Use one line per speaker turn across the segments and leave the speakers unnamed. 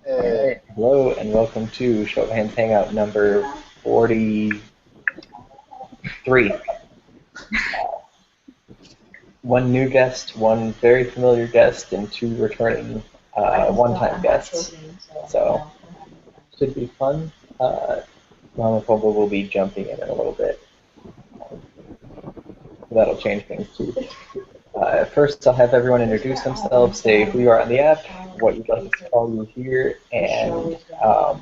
Alright, hello and welcome to Show of Hands Hangout number 43. One new guest, one very familiar guest, and two returning one-time guests. So, should be fun. Mommapomba will be jumping in a little bit. That'll change things too. First, I'll have everyone introduce themselves, say who you are on the app, what you'd like us to call you here, and I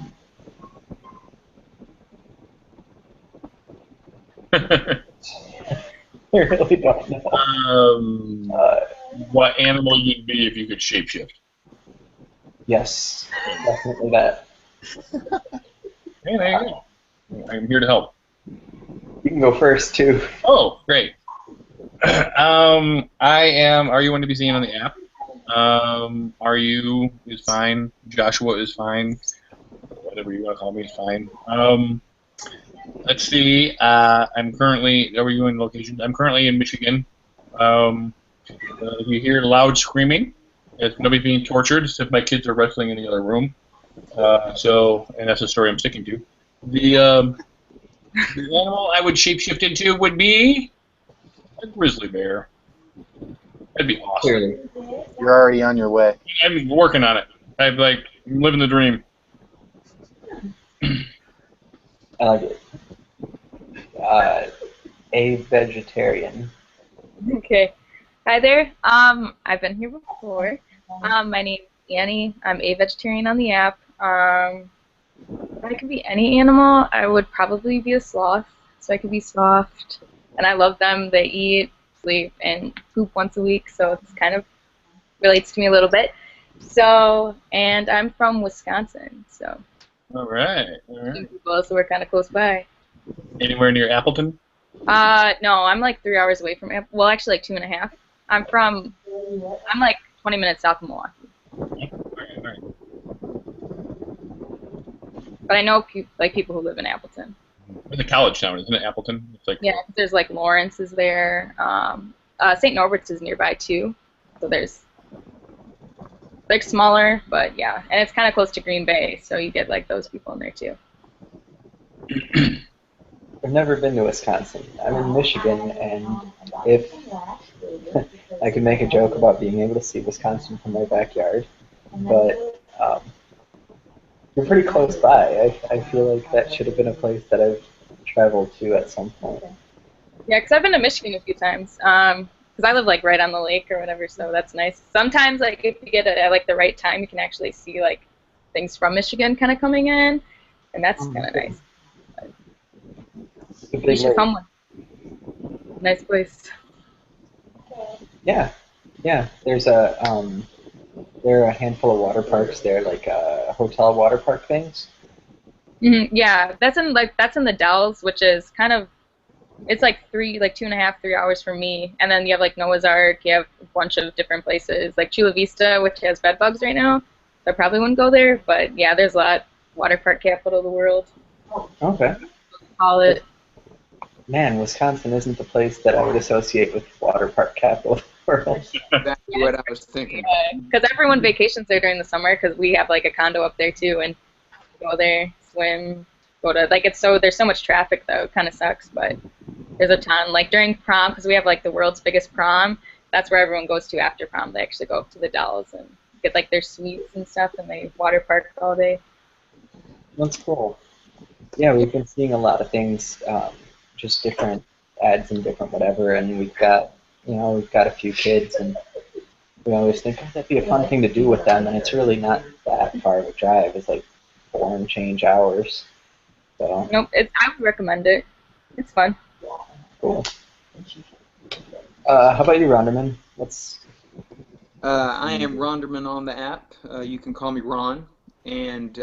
really don't know.
What animal you'd be if you could shapeshift?
Yes, definitely that.
Hey, there you go. I'm here to help.
You can go first, too.
Oh, great. I am. Are you one to be seen on the app? Are you is fine. Joshua is fine. Whatever you want to call me is fine. Let's see. I'm currently. Are you in location? I'm currently in Michigan. You hear loud screaming. It's nobody's being tortured, except my kids are wrestling in the other room. And that's the story I'm sticking to. The animal I would shapeshift into would be a grizzly bear. That'd be awesome.
Clearly.
You're already on your way.
I'm working on it. I'm living the dream.
I like it. A vegetarian.
Okay. Hi there. I've been here before. My name's Annie. I'm a vegetarian on the app. If I could be any animal, I would probably be a sloth. So I could be soft. And I love them. They eat, sleep, and poop once a week, so it's kind of relates to me a little bit. So, and I'm from Wisconsin, so.
All right.
So we're kind of close by.
Anywhere near Appleton?
No, I'm like 3 hours away from well, actually like 2.5. I'm like 20 minutes south of Milwaukee.
All right.
But I know people who live in Appleton.
It's a college town, isn't it, Appleton? It's like
yeah, there's like Lawrence is there. St. Norbert's is nearby too. So there's like smaller, but yeah, and it's kind of close to Green Bay, so you get like those people in there too.
I've never been to Wisconsin. I'm in Michigan, and if I could make a joke about being able to see Wisconsin from my backyard, but you're pretty close by. I feel like that should have been a place that I've traveled to at some point.
Yeah, because I've been to Michigan a few times. Because I live like right on the lake or whatever, so that's nice. Sometimes like if you get it at like the right time, you can actually see like things from Michigan kind of coming in, and that's kind of nice. You should come one. Nice place.
Yeah. There's there are a handful of water parks there, like hotel water park things.
Yeah, that's in the Dells, which is kind of, it's like 2.5, 3 hours from me, and then you have like Noah's Ark. You have a bunch of different places, like Chula Vista, which has bed bugs right now. So I probably wouldn't go there, but yeah, there's a lot. Water park capital of the world.
Okay.
Call it.
Man, Wisconsin isn't the place that I would associate with water park capital of the world.
That's what I was thinking.
Because everyone vacations there during the summer, because we have like a condo up there too, and go there, swim, go to like there's so much traffic though, it kind of sucks, but there's a ton. Like during prom, because we have like the world's biggest prom, that's where everyone goes to after prom. They actually go up to the Dells and get like their suites and stuff, and they water park all day.
That's cool. Yeah, we've been seeing a lot of things. Just different ads and different whatever, and we've got a few kids, and we always think, oh, that'd be a fun thing to do with them, and it's really not that far of a drive. It's like 4 and change hours. So.
Nope, I would recommend it. It's fun.
Cool. How about you, Ronderman?
I am ronderman on the app. You can call me Ron. And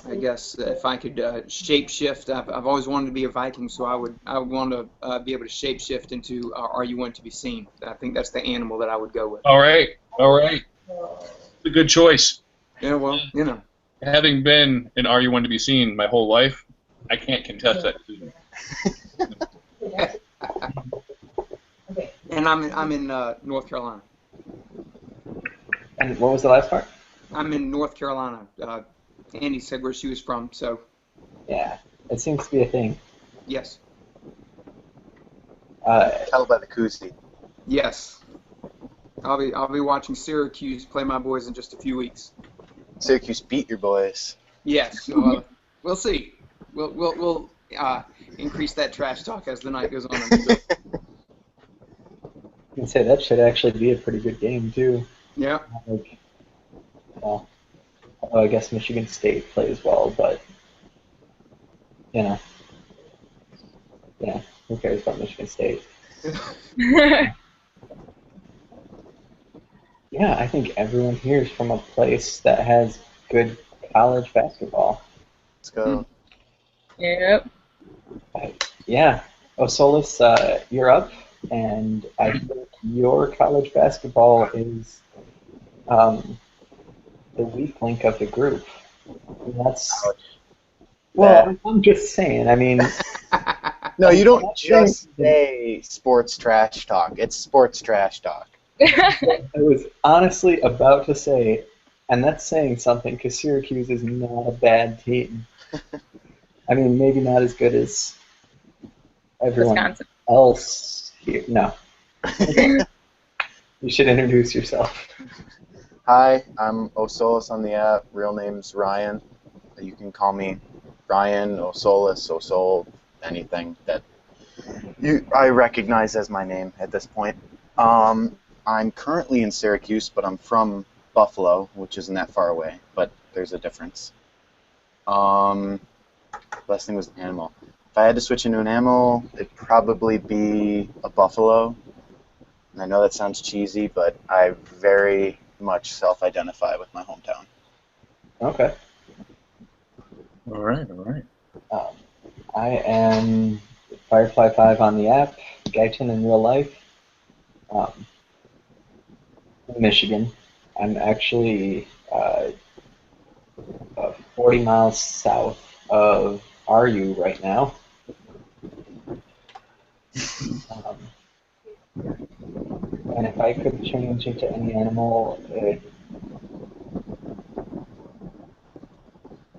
I guess if I could shapeshift, I've always wanted to be a Viking, so I would want to be able to shapeshift into Are You Want to Be Seen? I think that's the animal that I would go with.
All right. A good choice.
Yeah, well, you know.
Having been in Are You Want to Be Seen my whole life, I can't contest that decision.
And I'm in North Carolina.
And what was the last part?
I'm in North Carolina. Andy said where she was from, so
Yeah, it seems to be a thing.
yes.
Tell by the koozie.
Yes. I'll be watching Syracuse play my boys in just a few weeks.
Syracuse beat your boys.
Yes. So we'll see. We'll increase that trash talk as the night goes on.
You can say that should actually be a pretty good game too.
Yeah.
Like, well, I guess Michigan State plays well, but you know, yeah, who cares about Michigan State? Yeah, I think everyone here is from a place that has good college basketball.
Let's go.
Yep.
Yeah, osouless, you're up, and I think your college basketball is the weak link of the group. And that's well, I'm just saying. I mean,
No, you don't
Not
just
saying-
say sports trash talk. It's sports trash talk.
I was honestly about to say, and that's saying something because Syracuse is not a bad team. I mean, maybe not as good as everyone
Wisconsin.
else here. No. You should introduce yourself.
Hi, I'm osouless on the app. Real name's Ryan. You can call me Ryan, osouless, osoul, anything that I recognize as my name at this point. I'm currently in Syracuse, but I'm from Buffalo, which isn't that far away, but there's a difference. Last thing was an animal. If I had to switch into an animal, it'd probably be a buffalo. And I know that sounds cheesy, but I very much self-identify with my hometown.
Okay.
All right, all right.
I am Firefly5 on the app, Guyton in real life. Michigan. I'm actually 40 miles south of RU right now. And if I could change into any animal,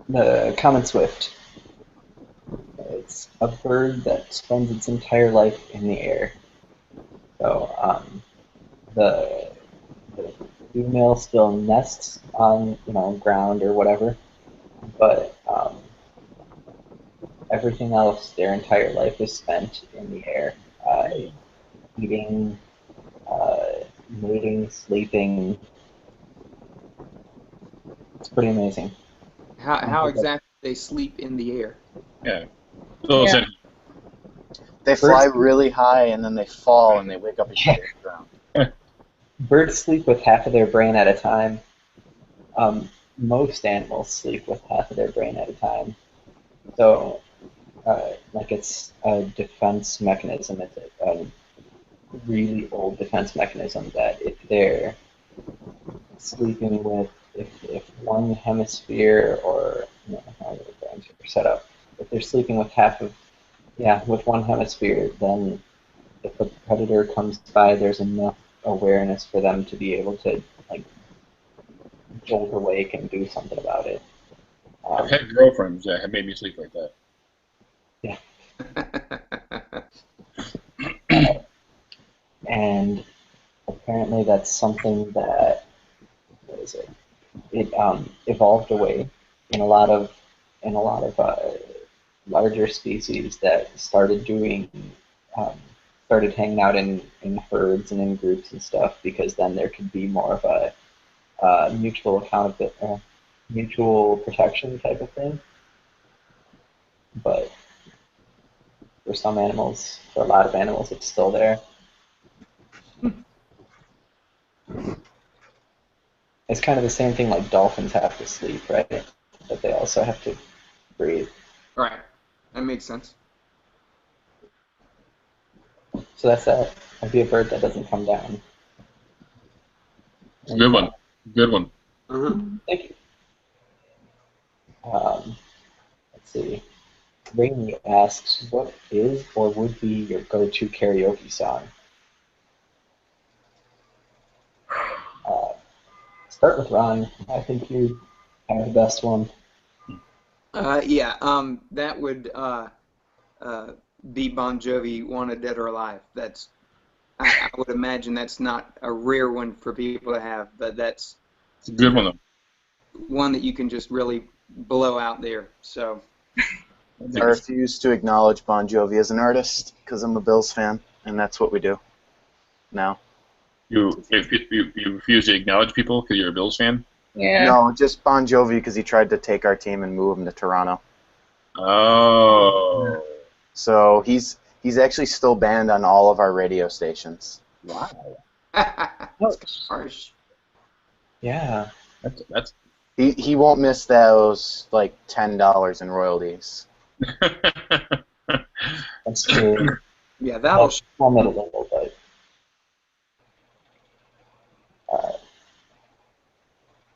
the common swift. It's a bird that spends its entire life in the air. So the female still nests on ground or whatever, but everything else, their entire life is spent in the air, eating, mating, sleeping. It's pretty amazing.
How exactly do they sleep in the air?
Yeah. So
Yeah.
They fly really high and then they fall and they wake up and hit the ground.
Birds sleep with half of their brain at a time. Most animals sleep with half of their brain at a time. So, like it's a defense mechanism. It's a really old defense mechanism that if they're sleeping with, if one hemisphere or how the brains are set up, if they're sleeping with with one hemisphere, then if a predator comes by, there's enough awareness for them to be able to like jolt awake and do something about it.
I've had girlfriends that have made me sleep like that.
Yeah. And apparently that's something that what is it? It evolved away in a lot of larger species that started started hanging out in herds and in groups and stuff because then there could be more of a mutual protection type of thing. But for a lot of animals, it's still there. It's kind of the same thing like dolphins have to sleep, right? But they also have to breathe.
Right. That makes sense.
So that's that. I'd be a bird that doesn't come down.
Good one. Good one.
Uh-huh.
Thank you. Let's see. Rainy asks, what is or would be your go-to karaoke song? Start with Ron. I think you have the best one.
Yeah, that would be Bon Jovi, Wanted Dead or Alive. I would imagine that's not a rare one for people to have, but that's
It's a good one, though.
one that you can just really blow out there. So,
I refuse to acknowledge Bon Jovi as an artist because I'm a Bills fan, and that's what we do now.
You refuse to acknowledge people because you're a Bills fan?
Yeah.
No, just Bon Jovi because he tried to take our team and move him to Toronto.
Oh.
So he's actually still banned on all of our radio stations.
Wow.
harsh.
Yeah.
That's
He won't miss those like $10 in royalties.
That's true.
Yeah, that'll.
I'm at a little bit.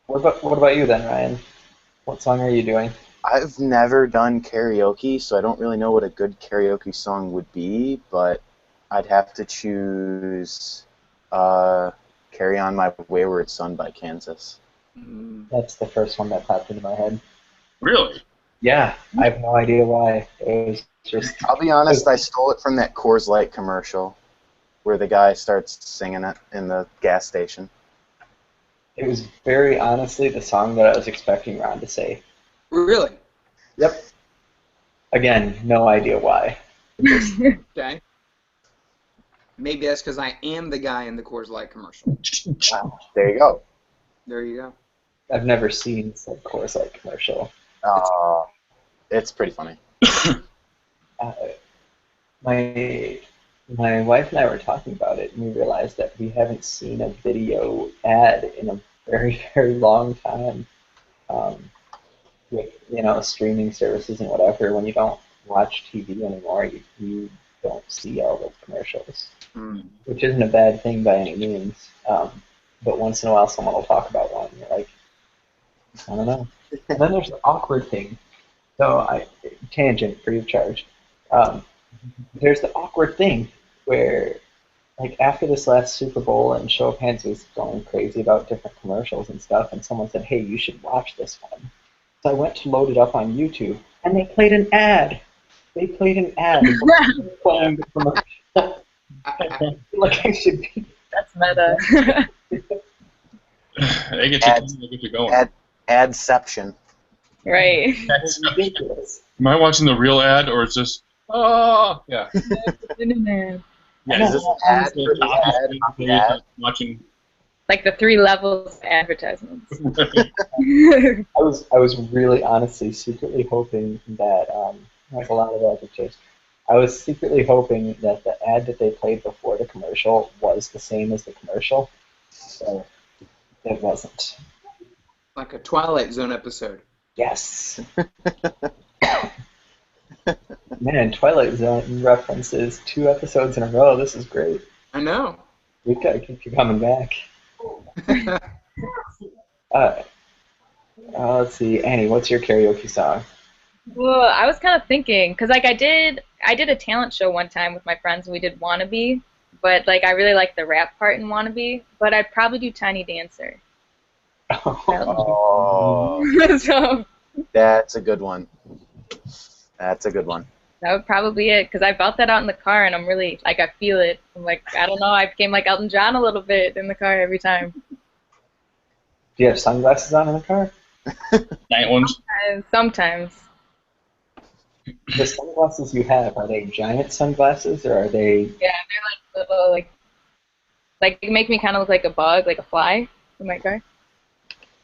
What about you then, Ryan? What song are you doing?
I've never done karaoke, so I don't really know what a good karaoke song would be, but I'd have to choose Carry On My Wayward Son by Kansas.
That's the first one that popped into my head.
Really?
Yeah, I have no idea why. It was just.
I'll be honest, I stole it from that Coors Light commercial where the guy starts singing it in the gas station.
It was very honestly the song that I was expecting Ron to say.
Really?
Yep. Again, no idea why.
Okay. Maybe that's because I am the guy in the Coors Light commercial.
Wow.
There you go.
There you go.
I've never seen said Coors Light commercial.
It's pretty funny.
My wife and I were talking about it, and we realized that we haven't seen a video ad in a very, very long time. With streaming services and whatever, when you don't watch TV anymore, you don't see all those commercials, which isn't a bad thing by any means. But once in a while, someone will talk about one, and you're like, I don't know. And then there's the awkward thing. So tangent free of charge. There's the awkward thing where, like, after this last Super Bowl and Show of Hands was going crazy about different commercials and stuff, and someone said, hey, you should watch this one. So I went to load it up on YouTube, and they played an ad. They played an ad. Playing the commercial. Like I should be.
That's meta.
They get you going.
Adception.
Right.
It's ridiculous.
Am I watching the real ad, or is this? Oh, yeah.
Yeah, is this ad for the ad?
Watching.
Like the 3 levels of advertisements.
I was really honestly secretly hoping that there's a lot of adjectives. I was secretly hoping that the ad that they played before the commercial was the same as the commercial. So it wasn't.
Like a Twilight Zone episode.
Yes. Man, Twilight Zone references 2 episodes in a row. This is great.
I know.
We've got to keep you coming back. Let's see, Annie, what's your karaoke song?
Well, I was kind of thinking, because like I did a talent show one time with my friends, and we did Wannabe, but like I really like the rap part in Wannabe, but I'd probably do Tiny Dancer.
Oh,
So
that's a good one. That's a good one.
that would probably be it, because I belt that out in the car, and I'm really, like, I feel it. I'm like, I don't know, I became like Elton John a little bit in the car every time.
Do you have sunglasses on in the car?
Night ones.
Sometimes.
The sunglasses you have, are they giant sunglasses, or are they...
Yeah, they're like little, like they make me kind of look like a bug, like a fly in my car.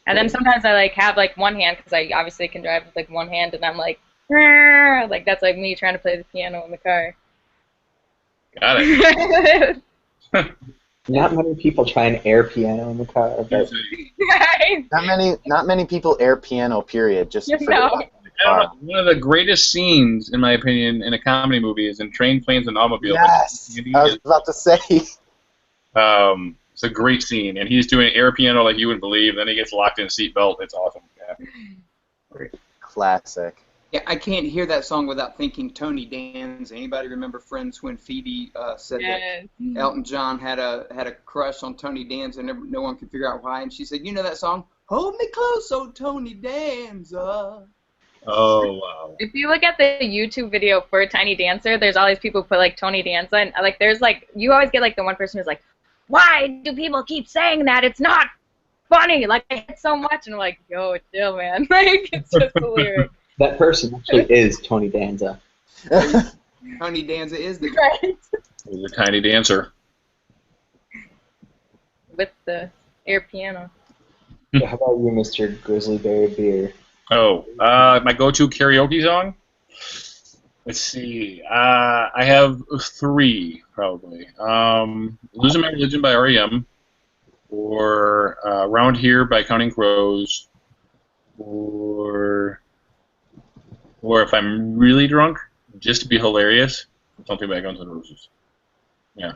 And then sometimes I like have like one hand, because I obviously can drive with like one hand, and I'm like that's like me trying to play the piano in the car.
Got it.
Not many people try and air piano in the car, but...
Not many people air piano, period. Just
You
forget
know.
about the car.
One of the greatest scenes, in my opinion, in a comedy movie is in Train, Planes, and Automobiles.
Yes, I was about to say.
It's a great scene, and he's doing air piano like you wouldn't believe. Then he gets locked in a seatbelt. It's awesome. Yeah.
Classic.
Yeah, I can't hear that song without thinking Tony Danza. Anybody remember Friends when Phoebe said that Elton John had a crush on Tony Danza and no one could figure out why? And she said, "You know that song, Hold Me Close, oh Tony Danza."
Oh, wow.
If you look at the YouTube video for Tiny Dancer, there's all these people who put like Tony Danza, and like there's like you always get like the one person who's like, "Why do people keep saying that? It's not funny. Like I hate so much," and I'm like, "Yo, chill, man. Like it's just the lyric."
That person actually is Tony Danza.
Tony Danza is the
Right.
He's a tiny dancer.
With the air piano.
How about you, Mr. Grizzly Bear Beer?
Oh, my go-to karaoke song? Let's see. I have 3, probably. Losing My Religion by R.E.M., or Round Here by Counting Crows, or if I'm really drunk, just to be hilarious, something by Guns N' Roses. Yeah.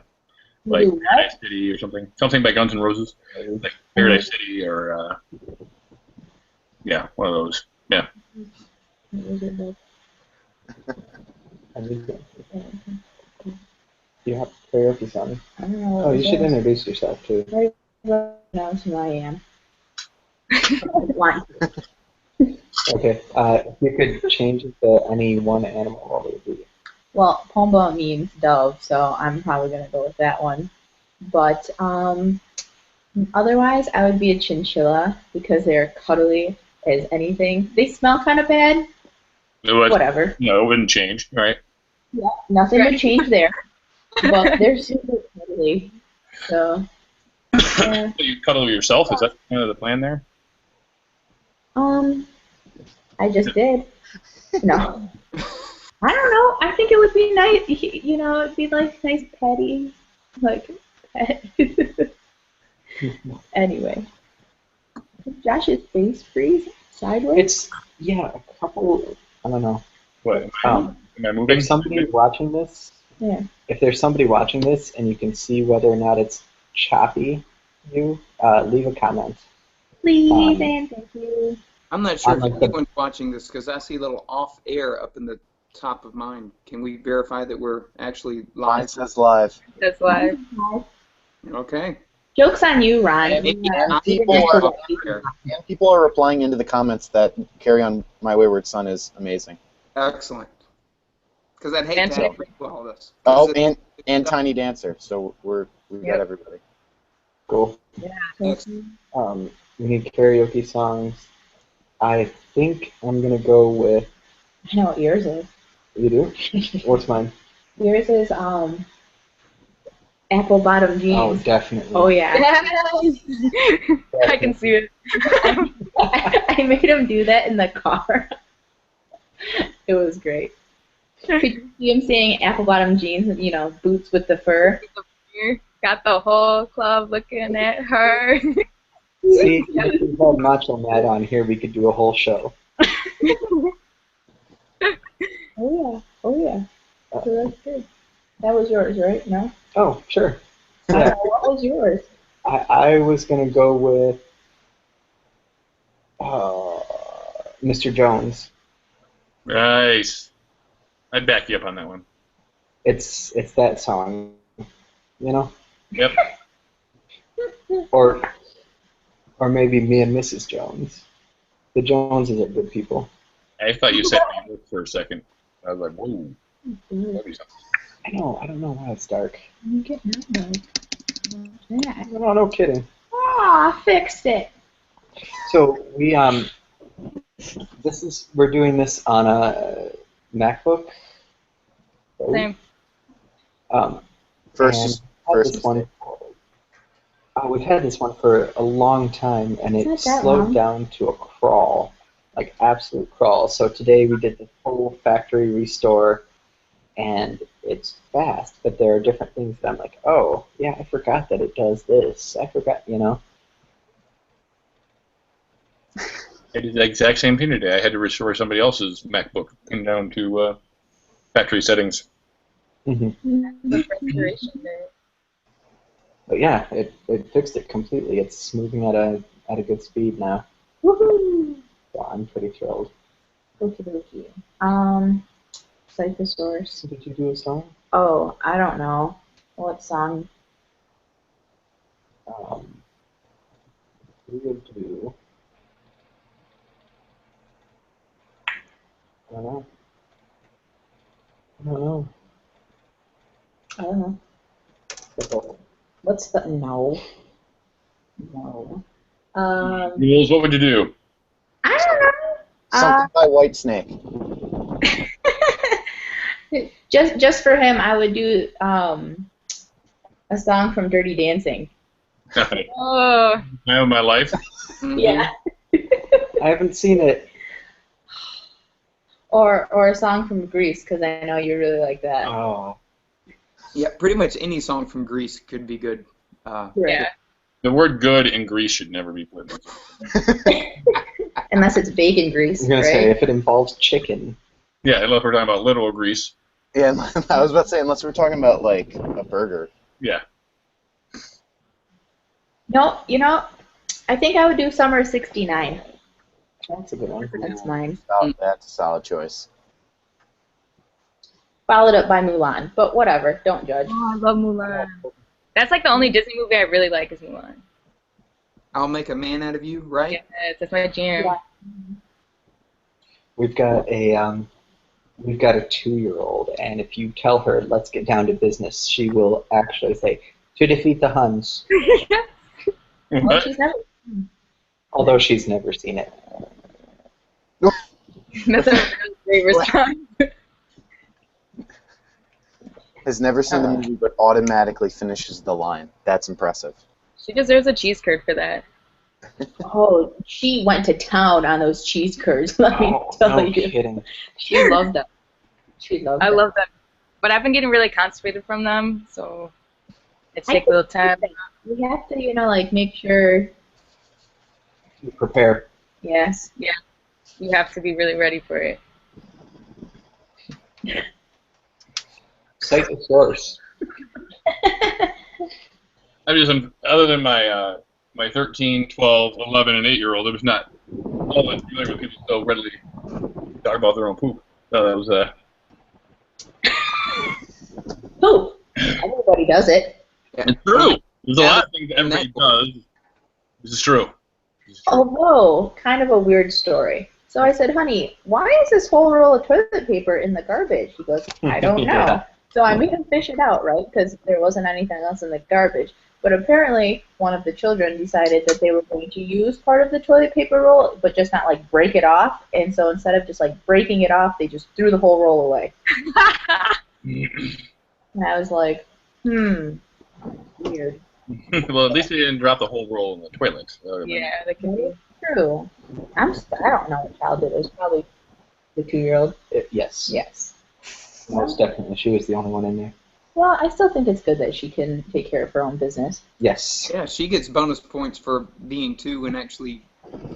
Like Paradise City or something. Something by Guns N' Roses. Like Paradise City or, yeah, one of those. Yeah.
Do you have a karaoke song?
I don't know.
Oh, you should introduce yourself, too.
Right now, who I am. One.
Okay, if you could change it to any one animal, what would it be?
Well, pomba means dove, so I'm probably going to go with that one. But otherwise, I would be a chinchilla because they're cuddly as anything. They smell kind of bad.
It would,
Whatever.
no, it wouldn't change, right?
Yeah, nothing would change there. But they're super cuddly. So, yeah.
So you cuddle yourself? Is that kind of the plan there?
I just did. No. I don't know. I think it would be nice. You know, it'd be like nice petty, like pet. Anyway, Josh's face freeze sideways.
It's, yeah, a couple, I don't know.
What? Am I moving?
If somebody watching this,
Yeah.
if there's somebody watching this and you can see whether or not it's choppy, leave a comment.
Please and thank you.
I'm not sure
I'm
if
like the-
anyone's watching this because I see a little off air up in the top of mine. Can we verify that we're actually
Mine
live?
says live.
That's live.
Okay.
Joke's on you, Ron.
And
People are replying into the comments that Carry On My Wayward Son is amazing.
Excellent. Because I'd hate
And
to have to do all this.
Oh, and Tiny Dancer. So we've got
Yep.
everybody.
Cool. We need karaoke songs. I think I'm gonna go with.
I know what yours is.
You do? What's mine?
Yours is apple bottom jeans.
Oh, definitely.
Oh yeah.
I can see it.
I made him do that in the car. It was great. Could you see him saying apple bottom jeans, you know, boots with the fur?
Got the whole club looking at her.
See, if we had Macho Matt on here, we could do a whole show.
Oh yeah. So that's good. That was yours, right? No?
Oh, sure. Yeah.
What was yours?
I was gonna go with Mr. Jones.
Nice. I'd back you up on that one.
It's that song, you know?
Yep.
Or maybe Me and Mrs. Jones. The Joneses are good people.
I thought you said me for a second. I was like, whoa. That'd be something.
I don't know why it's dark.
You get that.
No kidding.
Oh, I fixed it.
So we're doing this on a MacBook.
Same.
First
We've had this one for a long time, and
It's
it
not that
slowed
long.
down to a crawl, like absolute crawl. So today we did the full factory restore, and it's fast, but there are different things that I'm like, oh, yeah, I forgot that it does this. I forgot, you know.
I did the exact same thing today. I had to restore somebody else's MacBook and down to factory settings.
Mm-hmm.
Restoration day.
But yeah, it fixed it completely. It's moving at a good speed now.
Woohoo!
So I'm pretty thrilled.
Okie dokie. Cite the source.
Did you do a song?
Oh, I don't know. What song?
We would do. I don't know. I don't know.
I don't know. What's the no? No.
Rules, what would you do?
I don't know.
Something by Whitesnake.
Just for him, I would do a song from Dirty Dancing.
Oh,
I have my life.
Yeah.
I haven't seen it.
Or a song from Grease, because I know you really like that.
Oh.
Yeah, pretty much any song from Greece could be good.
yeah.
The word "good" in Greece should never be put.
Unless it's bacon grease,
I was gonna
right?
say if it involves chicken.
Yeah, unless we're talking about literal Greece.
Yeah, I was about to say, unless we're talking about, like, a burger.
Yeah.
No, I think I would do Summer of '69.
That's a good one.
That's mine.
That's a solid choice.
Followed up by Mulan, but whatever, don't judge.
Oh, I love Mulan. That's like the only Disney movie I really like is Mulan.
I'll Make a Man Out of You, right?
Yes, that's my jam.
Yeah.
We've got a 2-year-old, and if you tell her let's get down to business, she will actually say to defeat the Huns,
Well,
What?
she's never.
although she's never seen it.
That's a really great response.
Has never seen the movie, but automatically finishes the line. That's impressive.
She deserves a cheese curd for that.
Oh, she went to town on those cheese curds. Let me tell
no
you,
kidding.
she loved them. She loved
I
them.
love them. But I've been getting really constipated from them, so it takes a little time.
We have to, like make sure.
Prepare.
Yes.
You have to be really ready for it.
Cite the source.
I'm just other than my my 13, 12, 11, and 8-year-old, it was not all that familiar with people so readily talk about their own poop. So that was
Poop. Everybody does it.
it's true. There's a lot of things that everybody does. This is true.
Although, kind of a weird story. So I said, honey, why is this whole roll of toilet paper in the garbage? He goes, I don't know.
Yeah.
So I made him fish it out, right? Because there wasn't anything else in the garbage. But apparently, one of the children decided that they were going to use part of the toilet paper roll, but just not, like, break it off. And so instead of just, like, breaking it off, they just threw the whole roll away. And I was like, weird.
Well, at least they didn't drop the whole roll in the toilet.
Yeah, that can
That
be.
is true. I don't know what child did it. It was probably the 2-year-old.
Yes.
Yes.
Most definitely. She was the only one in there.
Well, I still think it's good that she can take care of her own business.
Yes.
Yeah, she gets bonus points for being 2 and actually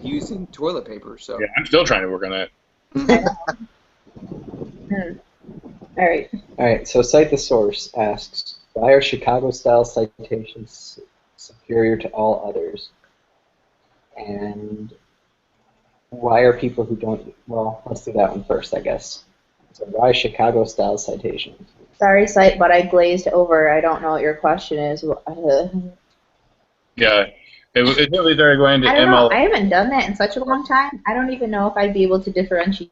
using toilet paper. So.
Yeah, I'm still trying to work on that.
All right.
All right. So cite the source asks, why are Chicago-style citations superior to all others? And why are people who don't? Well, let's do that one first, I guess. So why Chicago-style citations?
Sorry, Sight, but I glazed over. I don't know what your question is.
Yeah, it's really they're going to
I don't know.
ML.
I haven't done that in such a long time. I don't even know if I'd be able to differentiate.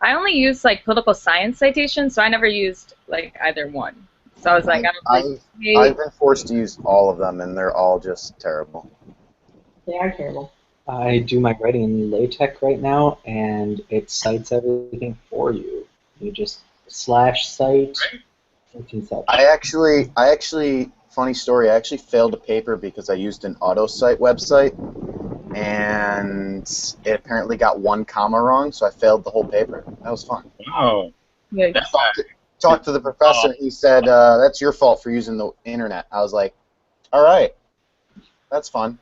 I only use like political science citations, so I never used like either one. So I was like,
I've been forced to use all of them, and they're all just terrible.
They are terrible.
I do my writing in LaTeX right now, and it cites everything for you. You just /cite and such.
I actually, funny story, I actually failed a paper because I used an AutoCite website, and it apparently got 1 comma wrong, so I failed the whole paper. That was fun.
Oh,
yeah.
that's
Talked to the professor, he said, that's your fault for using the internet. I was like, all right, that's fun.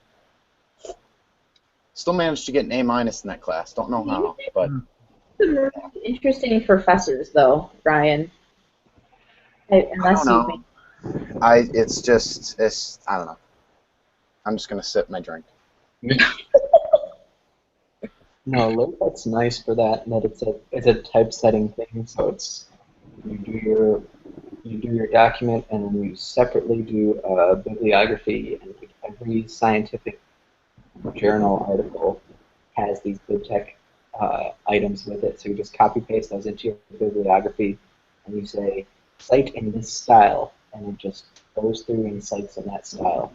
Still managed to get an A- in that class. Don't know how, but
Interesting professors, though, Ryan. Unless
I
you
don't
think.
know. I don't know. I'm just gonna sip my drink.
No, low-cut's nice for that, and that it's a typesetting thing. So it's you do your document, and then you separately do a bibliography, and like every scientific journal article has these bib tech items with it. So you just copy paste those into your bibliography, and you say cite in this style, and it just goes through and cites in that style,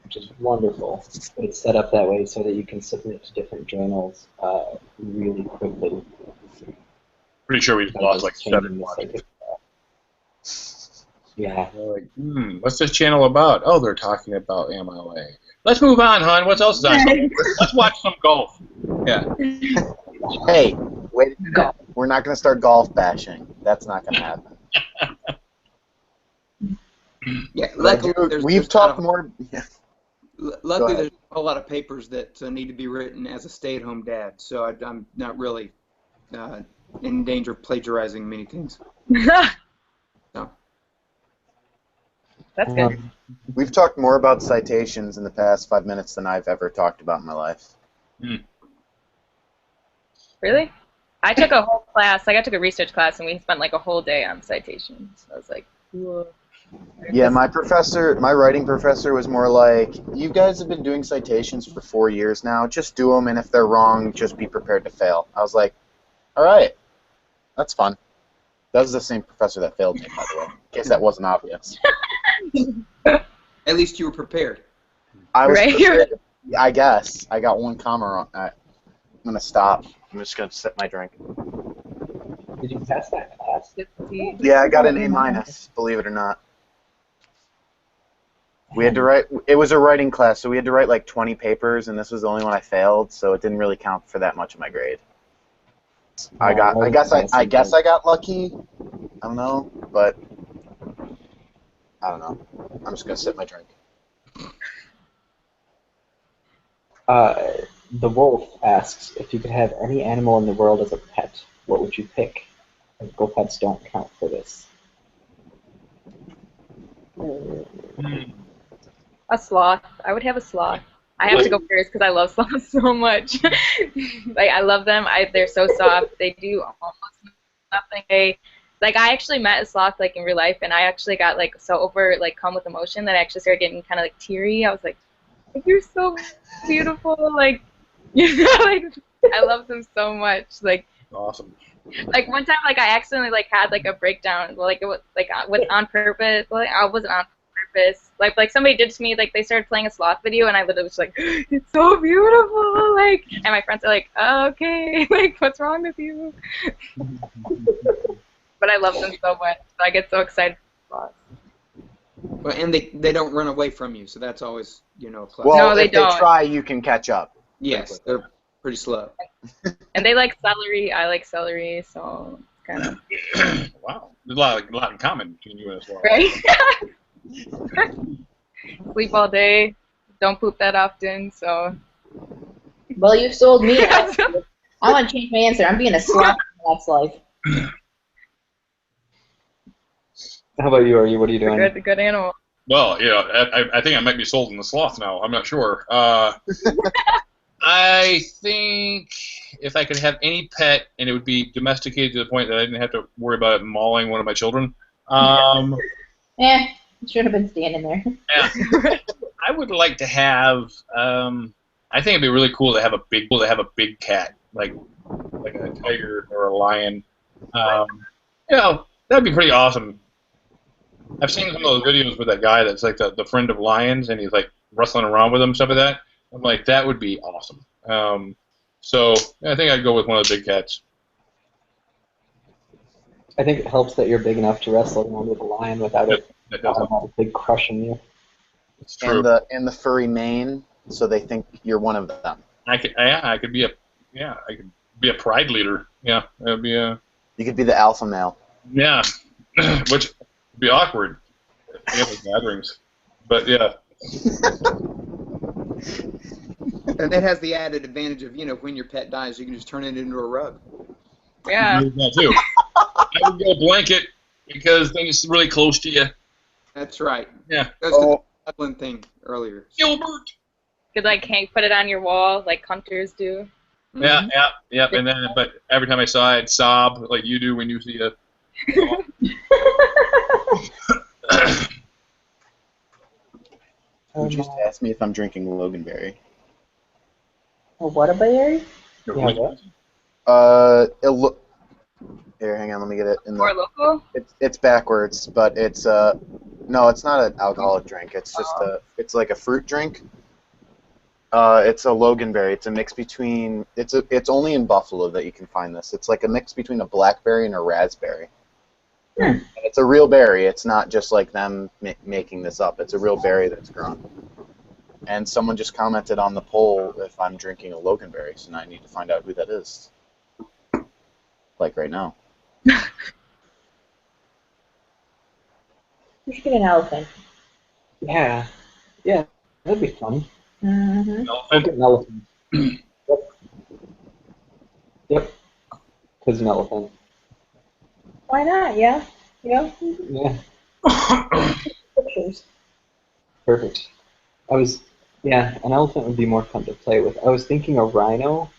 which is wonderful. But it's set up that way so that you can submit to different journals really quickly.
Pretty sure we've lost like 7 watchers.
Yeah.
They're like, what's this channel about? Oh, they're talking about MLA. Let's move on, hon. What else is on? Let's watch some golf. Yeah.
Hey, wait a minute. We're not going to start golf bashing. That's not going to happen.
Yeah, luckily
we've talked more. Yeah.
Luckily, there's a lot of papers that need to be written as a stay-at-home dad, so I'm not really in danger of plagiarizing many things. So.
That's good.
We've talked more about citations in the past 5 minutes than I've ever talked about in my life.
Really? I took a whole class. Like I took a research class, and we spent like a whole day on citations. I was like, whoa.
Yeah, my writing professor was more like, you guys have been doing citations for 4 years now, just do them, and if they're wrong, just be prepared to fail. I was like, all right, that's fun. That was the same professor that failed me, by the way, in case that wasn't obvious.
At least you were prepared.
I was prepared. I guess. I got 1 comma wrong. I'm going to stop. I'm just going to sip my drink.
Did you pass that class?
Yeah, I got an A-, believe it or not. We had to write, it was a writing class, so we had to write like 20 papers, and this was the only one I failed, so it didn't really count for that much of my grade. I guess I got lucky. I don't know, but I don't know. I'm just gonna sip my drink.
The wolf asks, if you could have any animal in the world as a pet, what would you pick? Go pets don't count for this.
A sloth. I would have a sloth. I have to go first because I love sloths so much. Like I love them. They're so soft. They do almost nothing. Like I actually met a sloth like in real life, and I actually got like so come with emotion that I actually started getting kind of like teary. I was like, you're so beautiful. Like, like I love them so much. Like
awesome.
Like one time, like I accidentally like had like a breakdown. Like it was like on purpose. Like I wasn't on purpose. Like somebody did to me. Like they started playing a sloth video, and I literally was like, "It's so beautiful!" Like, and my friends are like, oh, "Okay, like what's wrong with you?" But I love them so much. So I get so excited for sloths.
Well, and they don't run away from you, so that's always a plus.
Well,
no, they
if
don't.
they try, you can catch up.
Yes, they're pretty slow.
And they like celery. I like celery, so kind of.
Wow, there's a lot in common between you and us.
Right? Sleep all day. Don't poop that often, so.
Well, you've sold me. I want to change my answer. I'm being a sloth in my next life.
How about you, Artie? What are you doing?
Good animal.
Well, I think I might be sold in the sloth now. I'm not sure. I think if I could have any pet and it would be domesticated to the point that I didn't have to worry about it mauling one of my children.
You should have been standing there.
Yeah, I would like to have. I think it'd be really cool to have a big cat, like a tiger or a lion. That'd be pretty awesome. I've seen some of those videos with that guy that's like the friend of lions, and he's like wrestling around with them, stuff like that. I'm like, that would be awesome. So I think I'd go with one of the big cats.
I think it helps that you're big enough to wrestle around with a lion without a big crushing you.
It's true.
And the furry mane, so they think you're one of them.
I could be a pride leader. Yeah, that would be a.
You could be the alpha male.
Yeah, which would be awkward at family gatherings, but yeah.
And that has the added advantage of, when your pet dies, you can just turn it into a rug.
Yeah.
That too. I would go blanket because then it's really close to you.
That's right.
Yeah.
That's the Dublin thing earlier.
Gilbert.
Could like put it on your wall like hunters do.
Yeah, yeah. And then, but every time I saw it, I'd sob like you do when you see a.
Who just asked me if I'm drinking Loganberry?
Or what a berry?
Yeah, what?
Here, hang on, let me get it.
Or local?
It's backwards, but it's no, it's not an alcoholic drink. It's just it's like a fruit drink. It's a Loganberry. It's a mix between. It's only in Buffalo that you can find this. It's like a mix between a blackberry and a raspberry. And it's a real berry. It's not just like them making this up. It's a real berry that's grown. And someone just commented on the poll if I'm drinking a Loganberry, so now I need to find out who that is. Like right now.
You should get an elephant.
Yeah. Yeah, that'd be fun.
Mm-hmm.
I'll get an elephant. Yep. Because an elephant.
Why not? Yeah. Yeah.
Yeah.
Pictures.
Perfect. Yeah, an elephant would be more fun to play with. I was thinking a rhino.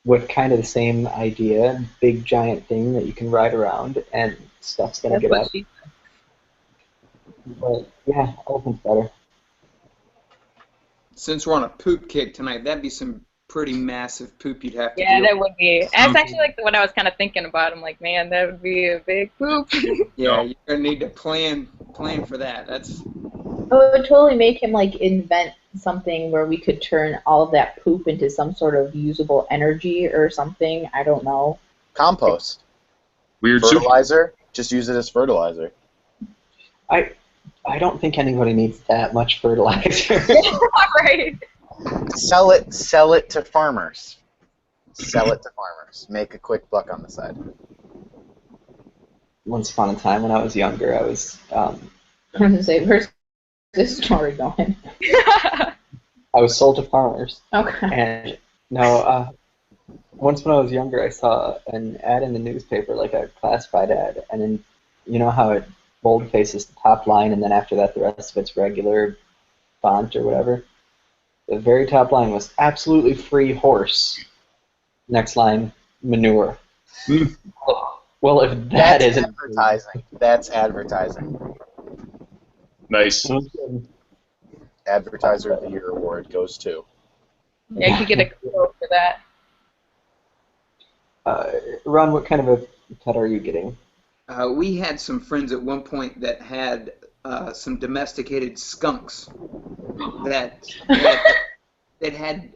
With kind of the same idea, big giant thing that you can ride around and stuff's gonna get out. But yeah, elephant's better.
Since we're on a poop kick tonight, that'd be some pretty massive poop you'd have to
Yeah,
deal
that would be. That's actually like what I was kind of thinking about. I'm like, man, that would be a big poop.
Yeah, you're gonna need to plan for that. That's.
It would totally make him like invent something where we could turn all of that poop into some sort of usable energy or something. I don't know.
Compost.
Weird
fertilizer. Just use it as fertilizer.
I don't think anybody needs that much fertilizer.
Right.
Sell it to farmers. Sell it to farmers. Make a quick buck on the side.
Once upon a time when I was younger, I was
I'm gonna say, where's this story going?
I was sold to farmers.
Okay.
And no, once when I was younger, I saw an ad in the newspaper, like a classified ad, and then you know how it bold faces the top line, and then after that, the rest of it's regular font or whatever. The very top line was absolutely free horse. Next line, manure. Well, if
That's
isn't
advertising. That's advertising.
Nice.
Advertiser of the Year award goes to.
Yeah, you could get a quote for that.
Ron, what kind of a pet are you getting?
We had some friends at one point that had some domesticated skunks that had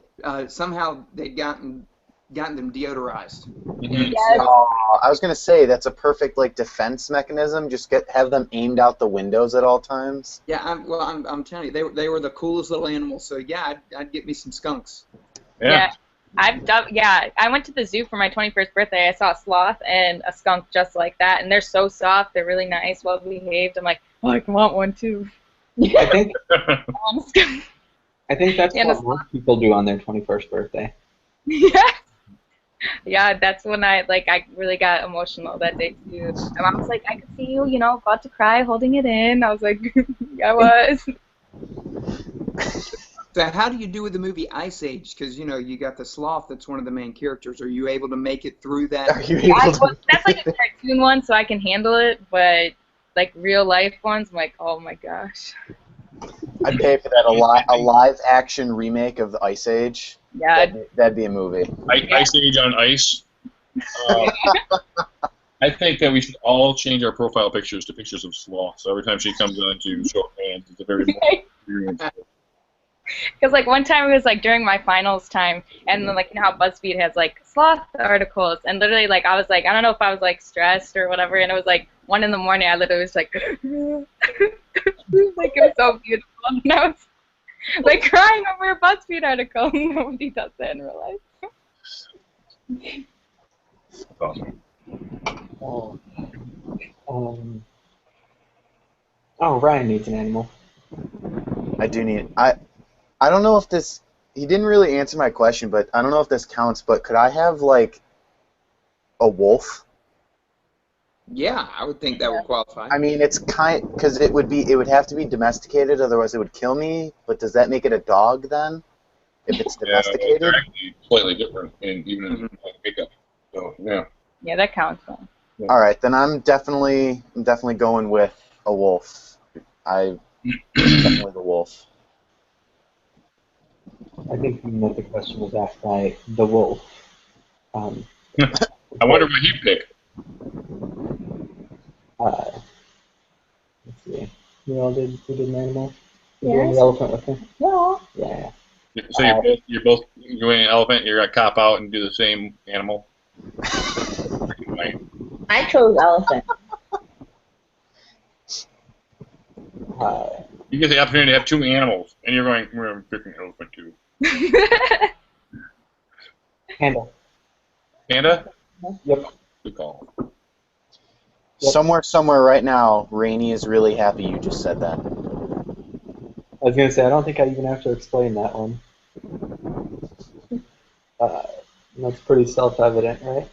somehow they'd gotten them deodorized. And so,
I was gonna say that's a perfect like defense mechanism. Just have them aimed out the windows at all times.
yeah, I'm telling you, they were the coolest little animals. So yeah, I'd get me some skunks.
Yeah.
I went to the zoo for my 21st birthday. I saw a sloth and a skunk just like that, and they're so soft. They're really nice, well behaved. I'm like, oh, I want one too.
I think
I want a skunk.
I think that's
And
what most people do on their 21st birthday.
Yeah. Yeah, that's when I really got emotional that day too. And I was like, I could see you, about to cry, holding it in. I was like, I was.
So how do you do with the movie Ice Age? Because you got the sloth that's one of the main characters. Are you able to make it through that?
That's like a cartoon one, so I can handle it. But like real life ones, I'm like, oh my gosh.
I'd pay for that a live action remake of the Ice Age.
Yeah.
That'd be a movie.
Ice Age on Ice. I think that we should all change our profile pictures to pictures of sloth. So every time she comes on to show her hands, it's a very experience.
Because like one time it was like during my finals time, and then like how BuzzFeed has like sloth articles, and literally like I was like, I don't know if I was like stressed or whatever, and it was like 1 a.m. I literally was like, like it was so beautiful, and I was like crying over a BuzzFeed article. Nobody does that in real life.
Awesome.
Ryan needs an animal.
I do need. I don't know if this. He didn't really answer my question, but I don't know if this counts. But could I have like a wolf?
Yeah, I would think that would qualify.
I mean, it's because it would have to be domesticated, otherwise it would kill me. But does that make it a dog then? If it's
Yeah,
domesticated?
they're actually slightly different, even in
Mhm.
makeup. So yeah.
Yeah, that counts. Then.
All right, then I'm definitely going with a wolf. Definitely the wolf.
I think that the question was asked by the wolf. Um,
I wonder what he'd pick.
let's see. We did an animal? You
Yes.
doing the elephant with me?
Yeah.
Yeah.
So you're both going an elephant. You're gonna cop out and do the same animal.
I chose elephant.
You get the opportunity to have two animals, and you're going. We're picking elephant too.
Panda.
Panda.
Yep.
Good call.
Yep.
Somewhere right now, Rainey is really happy you just said that.
I was going to say, I don't think I even have to explain that one. That's pretty self-evident, right?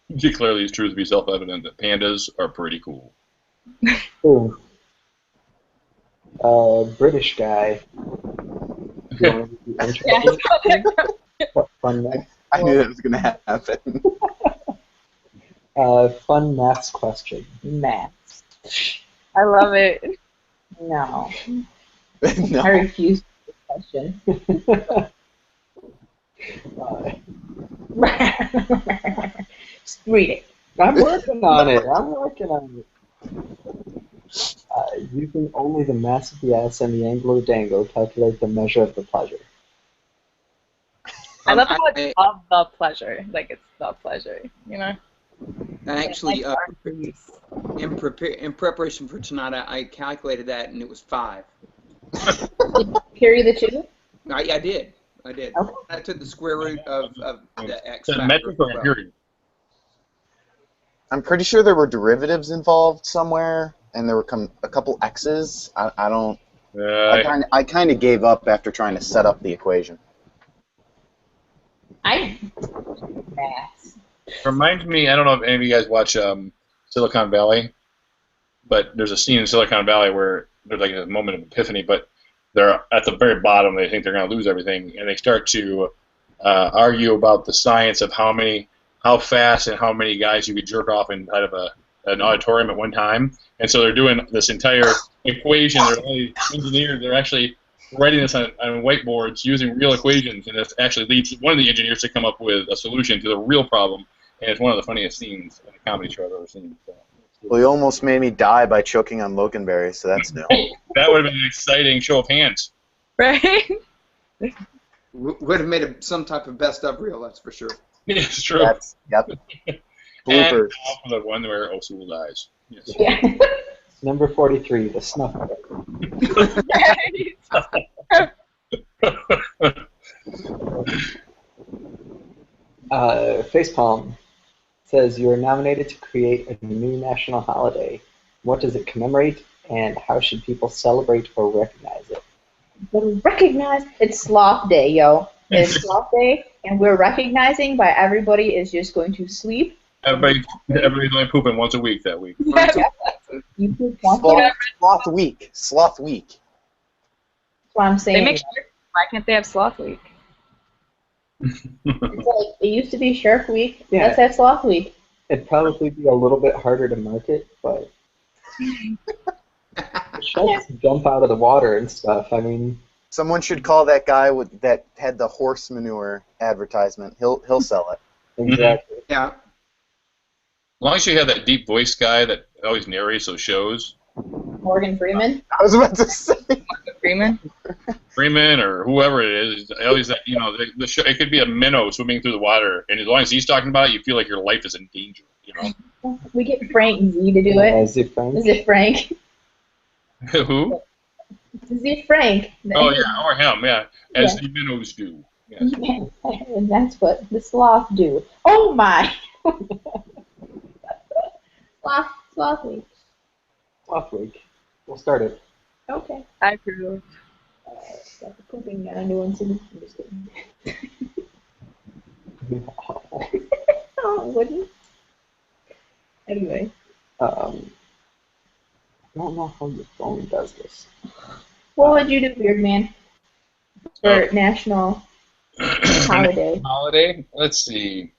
It clearly is true to be self-evident that pandas are pretty cool.
Ooh. British guy. Do you want to be interested? What fun maths?
I knew that was going to happen.
Fun maths question.
Maths.
I love it.
No.
No.
I refuse this question. Just read it.
I'm working on it. Using only the mass of the ass and the angle of the dango, calculate the measure of the pleasure.
I love how it's of the pleasure. Like it's the pleasure, you know?
Actually, in preparation for tonight, I calculated that, and it was 5.
Did you carry the 2?
I did.
Okay.
I took the square root of the x
Is that
factor.
metric or imperial?
I'm pretty sure there were derivatives involved somewhere, and there were a couple x's. I don't. I kind of gave up after trying to set up the equation.
Maths.
Reminds me, I don't know if any of you guys watch Silicon Valley, but there's a scene in Silicon Valley where there's like a moment of epiphany, but they're at the very bottom. They think they're going to lose everything, and they start to argue about the science of how fast and how many guys you could jerk off inside of an auditorium at one time. And so they're doing this entire equation. They're only engineers. They're actually writing this on whiteboards using real equations, and it actually leads one of the engineers to come up with a solution to the real problem. And it's one of the funniest scenes in a comedy show I've ever seen. So.
Well, you almost made me die by choking on loganberry, so that's new.
That would have been an exciting show of hands.
Right?
Would have made some type of best of reel, that's for sure.
It's true.
Yep.
And
Bloopers.
the one where Osoul dies. Yes.
Yeah.
Number 43, the snuff. Facepalm says you are nominated to create a new national holiday. What does it commemorate, and how should people celebrate or recognize it?
It's Sloth Day, yo. It's Sloth Day, and we're recognizing by everybody is just going to sleep.
Everybody's only pooping once a week that week.
You poop once a week.
Sloth week. Sloth week.
That's what I'm saying.
They make sure. Why can't they have Sloth Week?
It's like, it used to be Shark Week.
Yeah.
Let's have Sloth Week.
It'd probably be a little bit harder to market, but sharks jump out of the water and stuff. I mean,
Someone should call that guy that had the horse manure advertisement. He'll sell it.
exactly.
Yeah.
As long as you have that deep voice guy that always narrates those shows,
Morgan Freeman.
I was about to say.
Freeman?
Freeman or whoever it is, always that the show. It could be a minnow swimming through the water, and as long as he's talking about it, you feel like your life is in danger. You know.
We get Frank Z to do it.
Is it Frank?
Is it Frank?
Who?
Is it Frank?
Oh yeah, or him. Yeah, as the minnows do. Yes.
And that's what the sloth do. Oh my! Sloth week.
Off week. We'll start it.
Okay.
I approve.
Got the pooping got a new one too. I'm just kidding. Oh, it wouldn't. Anyway.
I don't know how your phone does this.
What would you do, Beard Man, for National Holiday?
Holiday? Let's see.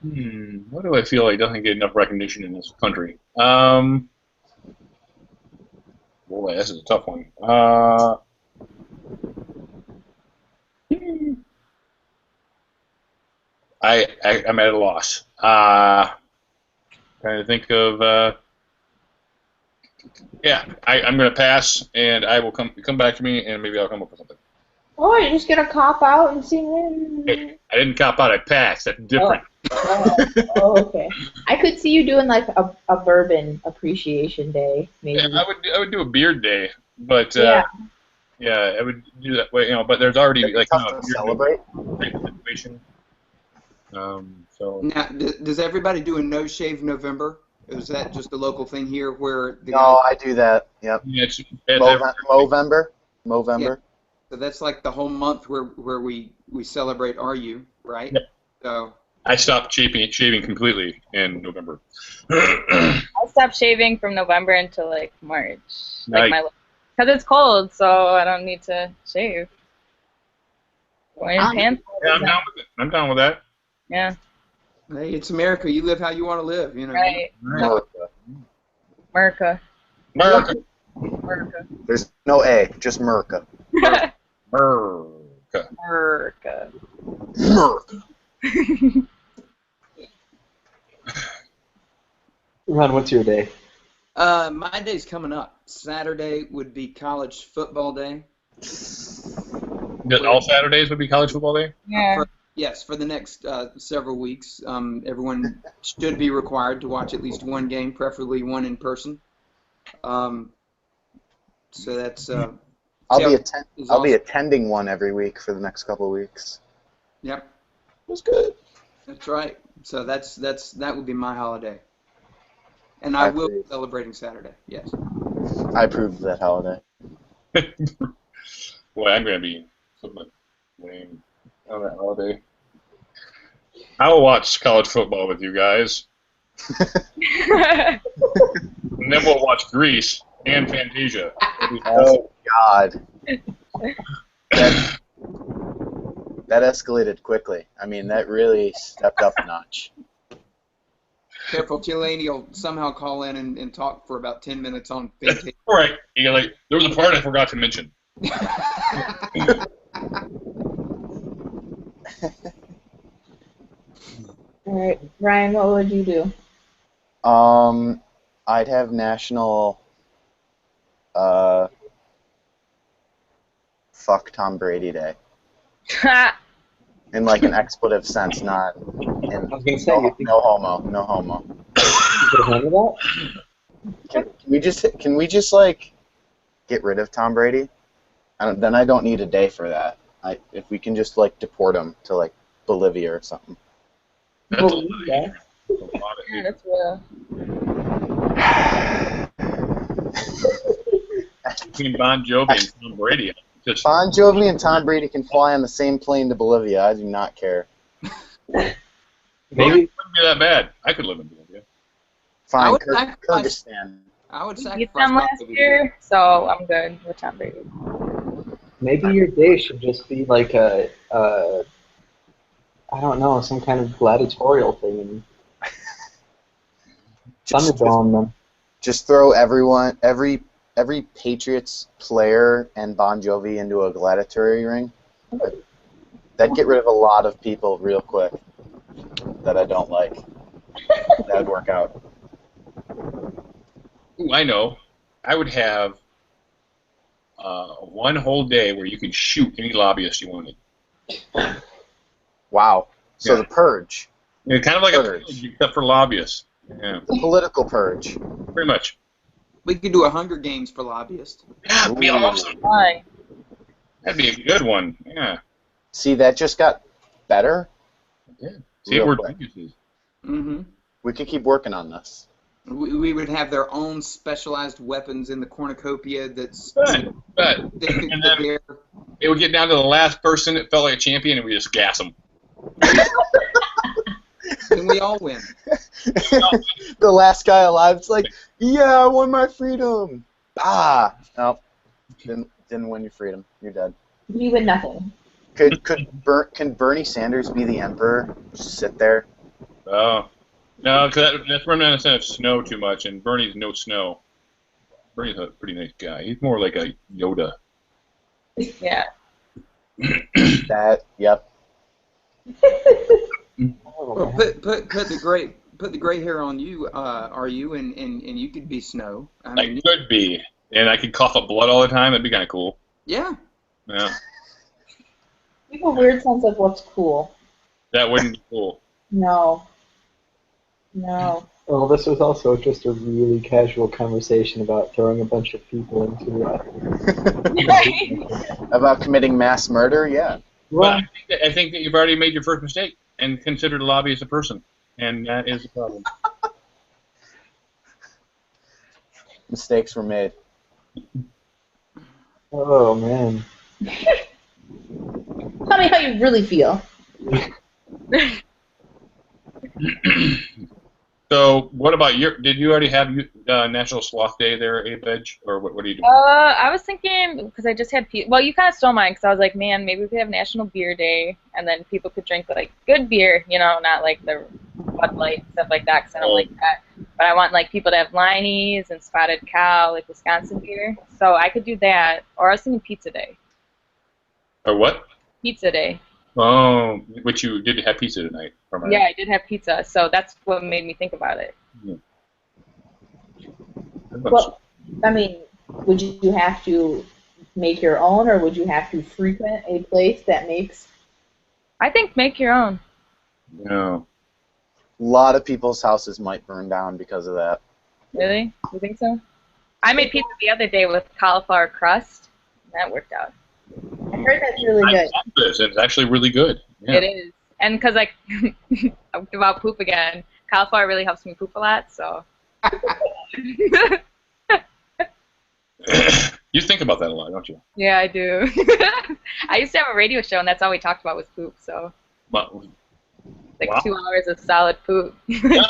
What do I feel like doesn't get enough recognition in this country? Boy, this is a tough one. I'm at a loss. Trying to think of. Yeah, I'm going to pass, and I will come back to me, and maybe I'll come up with something.
Oh, you're just gonna cop out and sing?
Hey, I didn't cop out. I passed. That's different.
Okay. I could see you doing like a bourbon appreciation day, maybe.
Yeah, I would do a beard day, but
Yeah.
yeah, I would do that. But there's already
It'd be
like
tough
a
to celebrate.
situation. So
Now, does everybody do a no shave November? Or is that just a local thing here where the
No, I do that. Yep.
yeah, it's
Movember.
Yeah. So that's like the whole month where we celebrate RU, right?
Yep.
So
I stopped shaving completely in November.
I stopped shaving from November until like March,
Nice.
because it's cold, so I don't need to shave. Wearing pants.
Yeah, I'm down with it. I'm down with that.
Yeah,
hey, it's America. You live how you want to live, you know.
right.
Merca.
America.
America.
America.
There's no A, just Merca.
America.
America.
Merca.
Ron, what's your day?
My day's coming up. Saturday would be college football day.
All Saturdays would be college football day?
Yeah.
Yes, for the next several weeks, everyone should be required to watch at least one game, preferably one in person. So that's.
I'll be attending one every week for the next couple of weeks.
Yep,
That's good.
that's right. So that would be my holiday, and I will be celebrating Saturday. Yes.
I approve of that holiday.
Boy, I'm going to be something lame on that holiday. I will watch college football with you guys, and then we'll watch Grease and Fantasia.
Oh God. That escalated quickly. I mean, that really stepped up a notch.
Careful, Delaney will somehow call in and talk for about 10 minutes on Fantasia.
Right. You're like, there was a part I forgot to mention.
All right, Ryan, what would you do?
I'd have National Fuck Tom Brady Day. In like an expletive sense, not in
I was gonna say, you think
no homo, no homo.
you could handle that?
Can we just like get rid of Tom Brady? Then I don't need a day for that. If we can just like deport him to like Bolivia or something.
That's a lot of
Yeah.
Yeah, that's real.
Between Bon Jovi and Tom Brady. Just,
Bon Jovi and Tom Brady can fly on the same plane to Bolivia. I do not care.
Maybe
Maybe
it wouldn't be that bad. I could live in Bolivia.
Fine,
would sacrifice-
Kyrgyzstan.
I would
He
sacrifice
beat them
my
last
baby.
year, so I'm good with Tom Brady.
maybe your day should just be like a I don't know, some kind of gladiatorial thing and Thunderdome them.
Just throw every Patriots player and Bon Jovi into a gladiatory ring. That'd get rid of a lot of people real quick that I don't like. That'd work out.
Ooh, I know. I would have one whole day where you could shoot any lobbyist you wanted.
Wow. So
Yeah.
the purge.
Yeah, kind of like a
Purge.
purge, except for lobbyists. Yeah,
The political purge.
pretty much.
We could do a Hunger Games for lobbyists.
Yeah, that'd be
Ooh.
awesome.
Why?
That'd be a good one. Yeah.
See, that just got better.
See,
Real
we're
quick.
geniuses.
Mm-hmm.
We could keep working on this.
We would have their own specialized weapons in the cornucopia that's.
But
They could
And then-
there.
it would get down to the last person that felt like a champion, and we just gas them.
Then we all win.
The last guy alive. It's like, yeah, I won my freedom. Ah, no, didn't win your freedom. You're dead.
You win nothing.
Can Bernie Sanders be the emperor? Just sit there.
Oh. No, because that's where I'm not saying snow too much, and Bernie's no snow. Bernie's a pretty nice guy. He's more like a Yoda.
Yeah.
That. Yep.
Well, put the gray hair on you, are you, and you could be Snow. I
I
mean,
could be, and I could cough up blood all the time. That'd be kind of cool.
yeah.
Yeah,
You have a weird sense of what's cool.
that wouldn't be cool.
No. No.
Well, this was also just a really casual conversation about throwing a bunch of people into
About committing mass murder? Yeah.
But I think that you've already made your first mistake and considered a lobbyist a person, and that is the problem.
Mistakes were made.
Oh, man.
Tell me how you really feel.
So, what about did you already have National Sloth Day there, Veg, or what are you doing?
I was thinking, because I just had pizza. Well, you kind of stole mine, because I was like, man, maybe we could have National Beer Day, and then people could drink, like, good beer, you know, not, like, the Bud Light, stuff like that, because I don't like that. But I want, like, people to have Liney's and Spotted Cow, like, Wisconsin beer. So I could do that, or I was thinking Pizza Day.
Or what?
Pizza Day.
Oh, which you did have pizza tonight.
Yeah, I did have pizza, so that's what made me think about it.
Yeah.
Well, I mean, would you have to make your own, or would you have to frequent a place that makes...
I think make your own.
No.
A lot of people's houses might burn down because of that.
Really? You think so? I made pizza the other day with cauliflower crust. That worked out.
I heard that's really good.
It's actually really good. Yeah.
It is. And because, like, about poop again, cauliflower really helps me poop a lot, so.
You think about that a lot, don't you?
Yeah, I do. I used to have a radio show, and that's all we talked about was poop, so.
Well,
Like
wow.
2 hours of solid poop.
Yeah,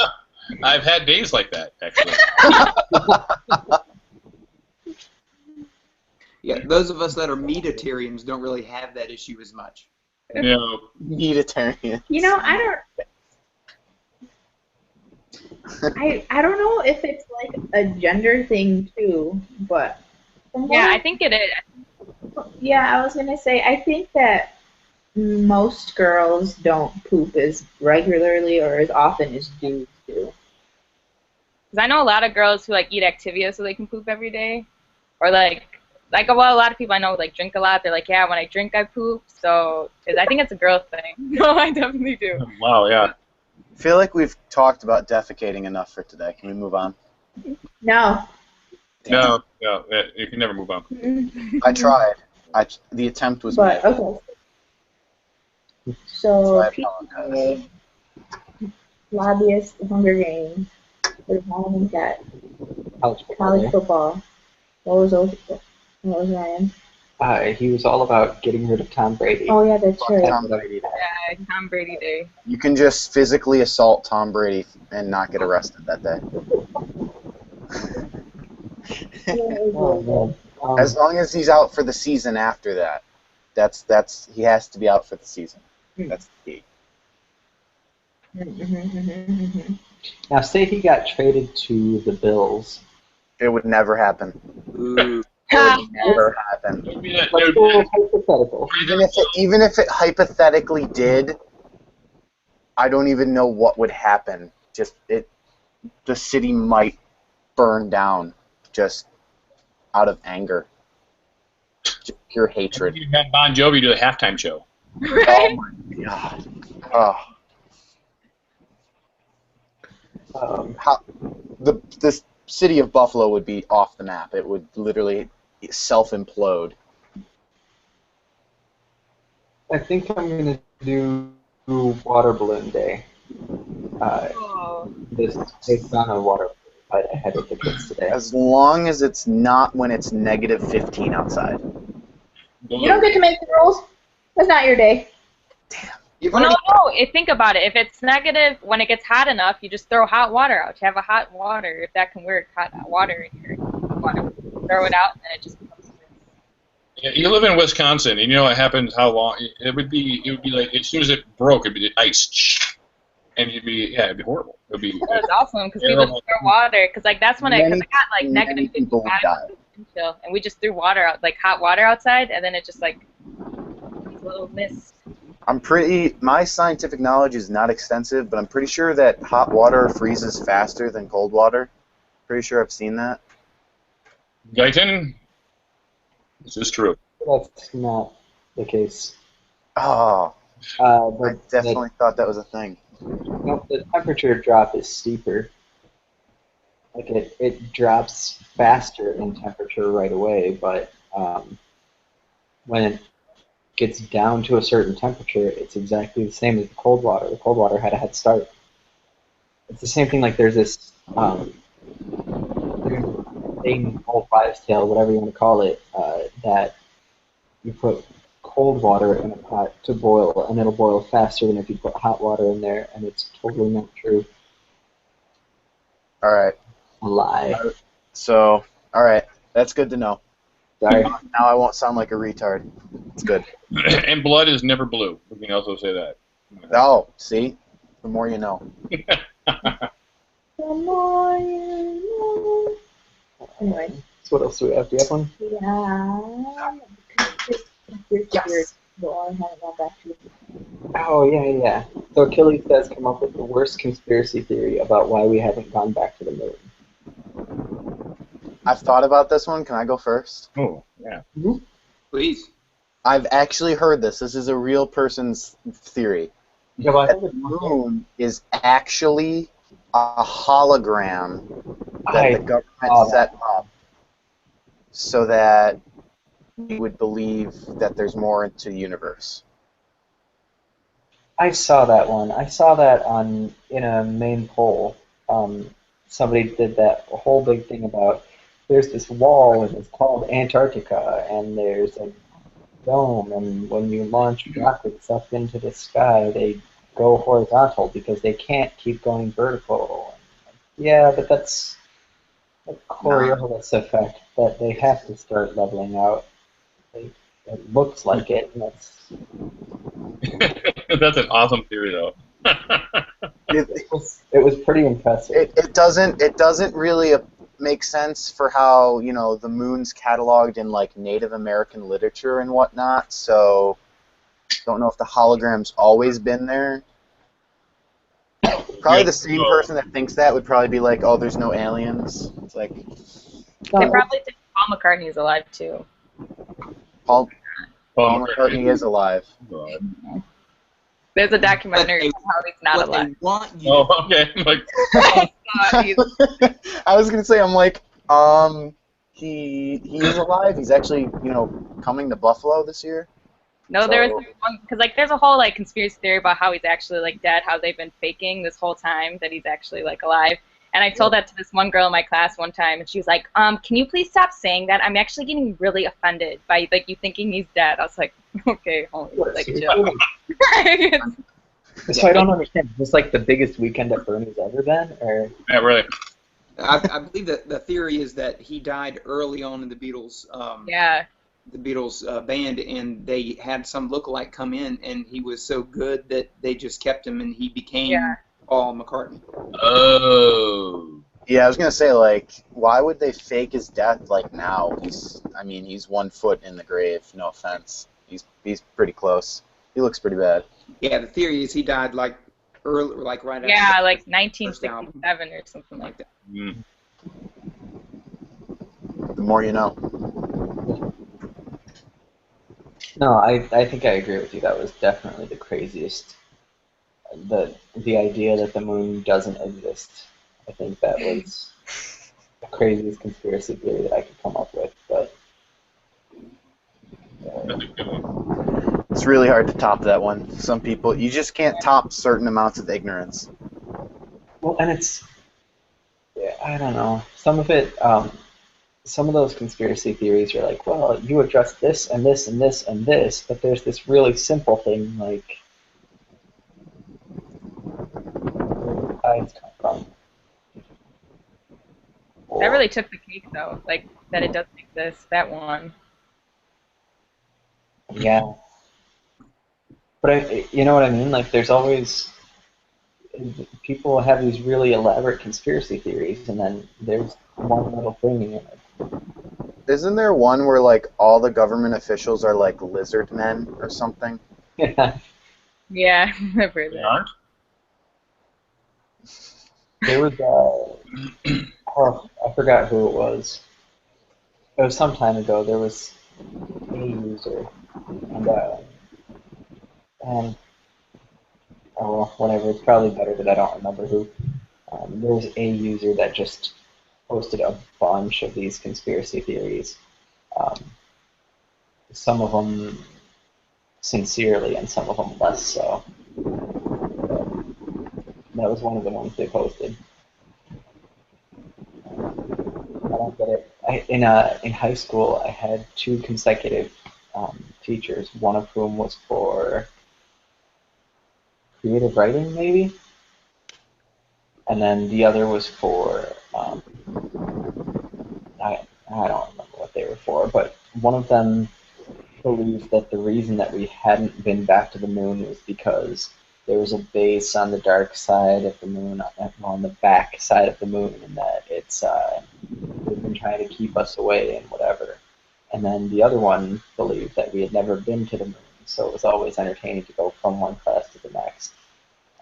I've had days like that, actually.
Yeah, those of us that are meatitarians don't really have that issue as much.
Yeah.
Meatitarian.
You know, I don't know if it's like a gender thing too, but
Yeah, I think it is.
yeah, I was gonna say I think that most girls don't poop as regularly or as often as dudes do.
Because I know a lot of girls who, like, eat Activia so they can poop every day. Or, well, a lot of people I know, like, drink a lot. They're like, yeah, when I drink, I poop. So, I think it's a girl thing. No, I definitely do.
Wow, yeah.
I feel like we've talked about defecating enough for today. Can we move on?
No.
No, you can never move on.
I tried. The attempt was
But
made.
okay.
So
So
I
PTA,
apologize.
lobbyist, Hunger Games, the Halloween cat, college football. What was Ryan?
He was all about getting rid of Tom Brady.
Oh yeah, that's right.
Tom Brady.
Yeah, Tom Brady Day.
You can just physically assault Tom Brady and not get arrested that day.
Oh, man.
As long as he's out for the season after that. He has to be out for the season. That's the key.
Now, say he got traded to the Bills.
It would never happen.
Ooh.
It would never happen.
Let's go hypothetical.
Even if it hypothetically did, I don't even know what would happen. The city might burn down just out of anger. Just pure hatred.
You had Bon Jovi do a halftime show.
Oh my god. Oh. The city of Buffalo would be off the map. It would literally self-implode.
I think I'm going to do water balloon day. This based on a water balloon I had with the kids today.
As long as it's not when it's negative 15 outside.
You don't get to make the rules. That's not your day.
You've
Well,
already.
no. Think about it. If it's negative, when it gets hot enough, you just throw hot water out. You have a hot water, if that can work, hot water in your water. Throw it out, and it just becomes
Yeah, you live in Wisconsin, and you know what happens. How long it would be? It would be like as soon as it broke, it'd be ice, and it'd be horrible. It'd be
That was awesome because people
terrible.
just throw water because like that's when because
Many,
it got like
many
negative
people would
55
die.
and chill, and we just threw water out like hot water outside, and then it just like a little mist.
My scientific knowledge is not extensive, but I'm pretty sure that hot water freezes faster than cold water. Pretty sure I've seen that.
Guyton, this is true.
That's not the case.
Oh,
Uh,
I
but
definitely thought that was a thing.
the temperature drop is steeper. Like it drops faster in temperature right away, but when it gets down to a certain temperature, it's exactly the same as the cold water. The cold water had a head start. It's the same thing. Like there's this thing, old wives' tale, whatever you want to call it, that you put cold water in a pot to boil, and it'll boil faster than if you put hot water in there, and it's totally not true.
All right.
A lie.
So, all right. That's good to know.
Sorry.
Now I won't sound like a retard. It's good.
And blood is never blue. We can also say that.
Oh, see? The more you know.
The more you know. Anyway.
So what else do we have? Do you have one?
Yeah.
Yes.
Well, I haven't gone back to it.
Oh, yeah. So Achilles has come up with the worst conspiracy theory about why we haven't gone back to the moon.
I've thought about this one. Can I go first?
Oh, yeah.
Please.
I've actually heard this. This is a real person's theory.
Yeah, well, I
That the moon is actually a hologram that the government set up so that we would believe that there's more to the universe.
I saw that one. I saw that in a main poll. Somebody did that whole big thing about there's this wall and it's called Antarctica and there's a dome and when you launch rockets up into the sky they go horizontal because they can't keep going vertical. Yeah, but that's a Coriolis effect that they have to start leveling out. It looks like it, and that's
That's an awesome theory, though.
it was pretty impressive.
It doesn't really make sense for how the moon's cataloged in like Native American literature and whatnot. So don't know if the hologram's always been there. Probably the same person that thinks that would probably be like, oh, there's no aliens. It's like
They probably think Paul McCartney's alive too.
Paul McCartney is alive.
There's a documentary
But
on how he's not
What
alive.
they want you
Oh, okay. Like,
I was gonna say, I'm like, he is alive. He's actually, coming to Buffalo this year.
No,
So-
there's one because like there's a whole like conspiracy theory about how he's actually like dead, how they've been faking this whole time that he's actually like alive. And I told that to this one girl in my class one time, and she was like, can you please stop saying that? I'm actually getting really offended by like you thinking he's dead. I was like, okay, hold on, like chill.
So I don't understand. Is this like the biggest weekend at Bernie's ever been, or
yeah, really.
I believe that the theory is that he died early on in the Beatles.
Yeah.
The Beatles band, and they had some lookalike come in, and he was so good that they just kept him, and he became Paul McCartney.
Oh.
Yeah, I was gonna say, like, why would they fake his death like now? He's 1 foot in the grave. No offense. He's pretty close. He looks pretty bad.
Yeah, the theory is he died like early, like right after.
Yeah, like
first
1967 or something like that.
Mm.
The more you know.
no? I think I agree with you. That was definitely the craziest. The idea that the moon doesn't exist. I think that was the craziest conspiracy theory that I could come up with. But
That's a good one.
It's really hard to top that one. Some people, you just can't top certain amounts of ignorance.
well, and it's I don't know. Some of it, some of those conspiracy theories are like, well, you address this and this and this and this, but there's this really simple thing like tides come from.
That really took the cake, though. Like, that it doesn't exist. That one.
Yeah. But you know what I mean? Like, there's always people have these really elaborate conspiracy theories, and then there's one little thing in it.
Isn't there one where like all the government officials are like lizard men or something?
Yeah, I've heard
They
that.
aren't?
There was oh, I forgot who it was. It was some time ago. There was a user, and oh well, whatever. It's probably better that I don't remember who. There was a user that just posted a bunch of these conspiracy theories. Um, some of them sincerely, and some of them less so. That was one of the ones they posted. I don't get it. In high school, I had two consecutive teachers, one of whom was for creative writing, maybe, and then the other was for I don't remember what they were for, but one of them believed that the reason that we hadn't been back to the moon was because there was a base on the dark side of the moon, on the back side of the moon, and that they've been trying to keep us away and whatever. And then the other one believed that we had never been to the moon, so it was always entertaining to go from one class to the next,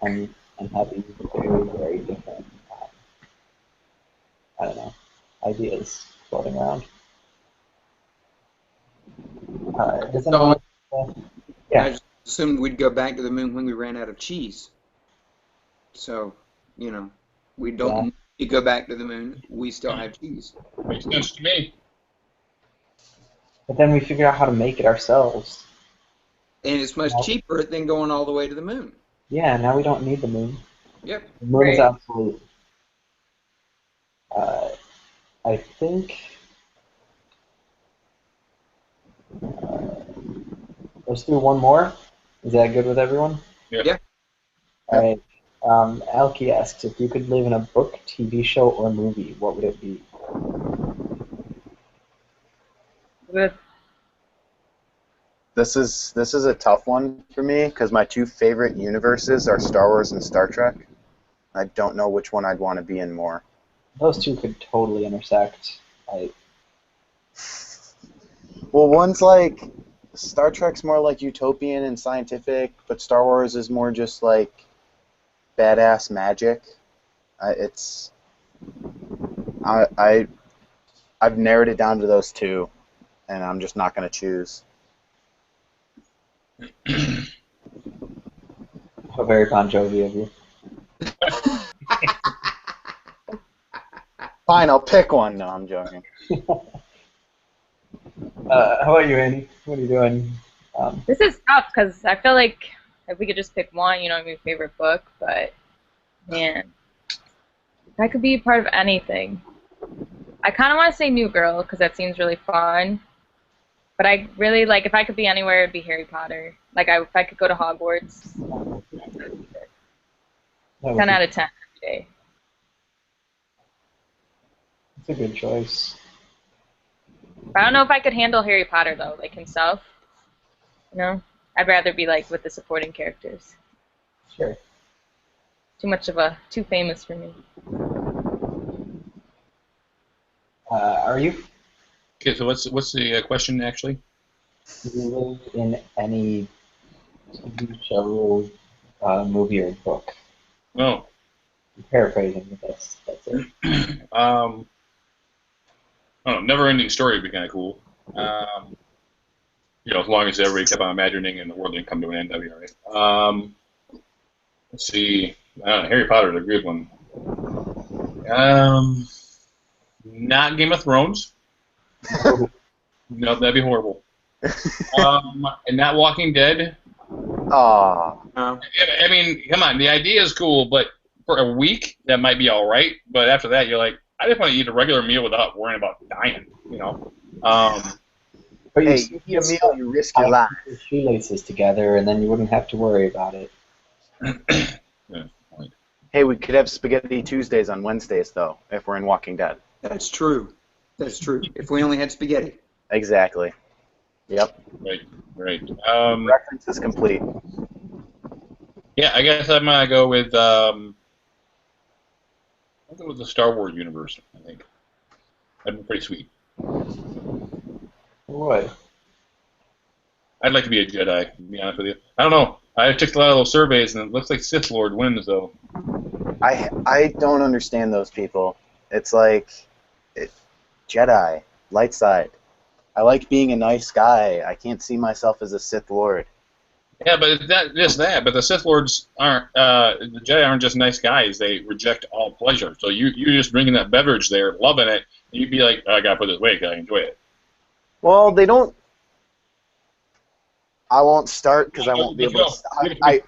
and have these very, very different, I don't know, ideas floating around. Does anyone?
I
Yeah.
just assumed we'd go back to the moon when we ran out of cheese. So, you know, we don't need to go back to the moon. We still have cheese.
Makes sense to me.
But then we figured out how to make it ourselves.
And it's much cheaper than going all the way to the moon.
Yeah, now we don't need the moon.
Yep.
The moon is
Right.
obsolete. I think. Let's do one more. Is that good with everyone?
Yeah.
All right. Alki asks, if you could live in a book, TV show, or movie, what would it be?
Good.
This is a tough one for me because my two favorite universes are Star Wars and Star Trek. I don't know which one I'd want to be in more.
Those two could totally intersect.
Well, one's like Star Trek's more like utopian and scientific, but Star Wars is more just like badass magic. I've narrowed it down to those two, and I'm just not going to choose.
How very Bon Jovi of you.
Fine, I'll pick one. No, I'm joking.
How about you, Andy? What are you doing?
This is tough because I feel like if we could just pick one, you know, my favorite book, but man, if I could be a part of anything, I kind of want to say New Girl because that seems really fun. But I really like if I could be anywhere, it'd be Harry Potter. Like if I could go to Hogwarts, 10 out of 10 every day.
It's a good choice.
I don't know if I could handle Harry Potter though, like himself. You know, I'd rather be like with the supporting characters.
Sure.
Too famous for me.
Are you?
Okay, so what's the question actually?
Do you live in any TV show, movie, or book?
Oh.
I'm paraphrasing, but that's it.
I don't know, never-ending story would be kind of cool. You know, as long as everybody kept on imagining and the world didn't come to an end, that'd be all right. Let's see. I don't know, Harry Potter's a good one. Not Game of Thrones. No, that'd be horrible. And not Walking Dead.
Aw.
I mean, come on, the idea is cool, but for a week, that might be all right. But after that, you're like, I just want to eat a regular meal without worrying about dying, you know.
But
Hey, you eat a meal, you risk your life.
Your shoelaces together, and then you wouldn't have to worry about it.
Yeah, point.
Hey, we could have Spaghetti Tuesdays on Wednesdays, though, if we're in Walking Dead.
That's true. That's true. If we only had spaghetti.
Exactly. Yep.
Right.
Reference is complete.
Yeah, I guess I'm gonna go with I'll go with the Star Wars universe. I think that'd be pretty sweet.
Would.
I'd like to be a Jedi. To be honest with you, I don't know. I took a lot of those surveys, and it looks like Sith Lord wins, though.
I don't understand those people. It's like Jedi, light side. I like being a nice guy. I can't see myself as a Sith Lord.
Yeah, but it's not just that. But the Sith Lords aren't. The Jedi aren't just nice guys. They reject all pleasure. So you're just drinking that beverage there, loving it. And you'd be like, oh, I gotta put this away because I enjoy it.
Well, they don't. I won't start because I won't be able to.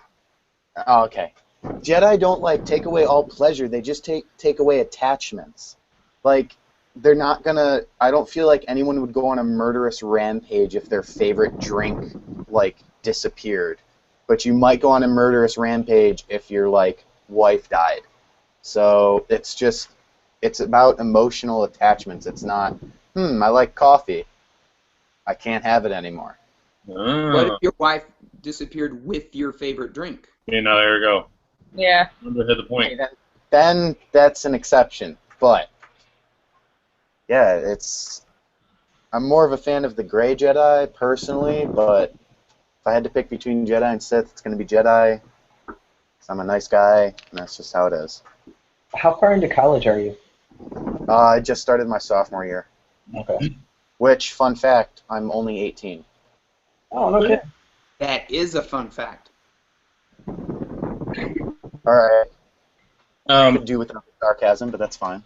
Oh, okay. Jedi don't like take away all pleasure. They just take away attachments. Like they're not gonna. I don't feel like anyone would go on a murderous rampage if their favorite drink like disappeared. But you might go on a murderous rampage if your like wife died. So it's about emotional attachments. It's not. I like coffee. I can't have it anymore.
What if your wife disappeared with your favorite drink?
You know, there we go.
Yeah.
Remember, hit the point.
Then that's an exception. But yeah, I'm more of a fan of the Gray Jedi personally. But if I had to pick between Jedi and Sith, it's going to be Jedi. 'Cause I'm a nice guy, and that's just how it is.
How far into college are you?
I just started my sophomore year.
Okay.
Which, fun fact, I'm only 18.
Oh, no kidding.
That is a fun fact.
All right. I could
Um,
do without sarcasm, but that's fine.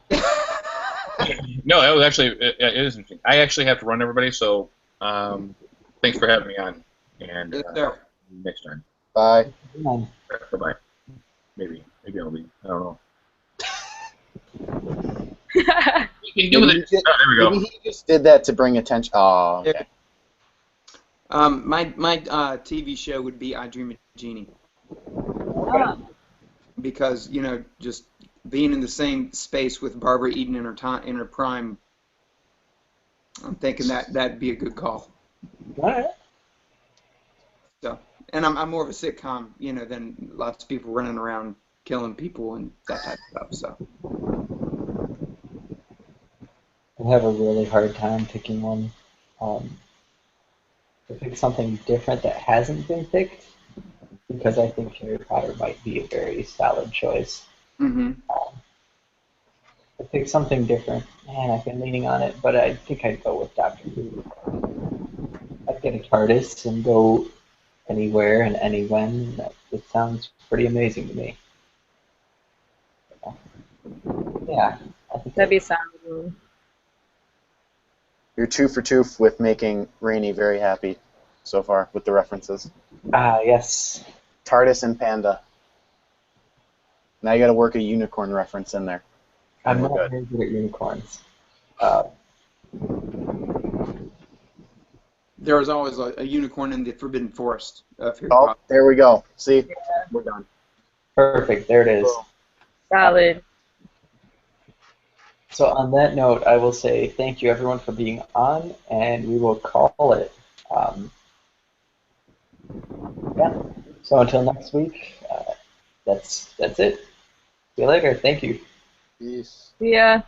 no, that was actually it is interesting. I actually have to run, everybody. So thanks for having me on, and
Yes, sir.
next time.
Bye.
Um,
Bye bye. Maybe I'll be. I don't know. You can do
Maybe
this. Oh, there we go.
Maybe he just did that to bring attention. Oh, okay.
My TV show would be I Dream of Jeannie. Because, just being in the same space with Barbara Eden in her prime, I'm thinking that'd be a good call.
all right.
So, and I'm more of a sitcom, than lots of people running around killing people and that type of stuff. So,
I have a really hard time picking one. To pick something different that hasn't been picked, because I think Harry Potter might be a very solid choice. To pick something different, man, I've been leaning on it, but I think I'd go with Doctor Who. I'd get a TARDIS and go anywhere and anywhen. It sounds pretty amazing to me. Yeah, I think
That'd be solid.
You're 2 for 2 with making Rainey very happy so far with the references.
yes.
TARDIS and Panda. Now you got to work a unicorn reference in there.
I'm
We're
not
good.
very good at unicorns.
there was always a unicorn in the Forbidden Forest of Harry
Oh,
Potter.
there we go. See? We're done.
Perfect, there it is.
Solid.
So on that note, I will say thank you everyone for being on, and we will call it. Yeah. So until next week, that's it. See you later. Thank you.
Peace.
Yeah.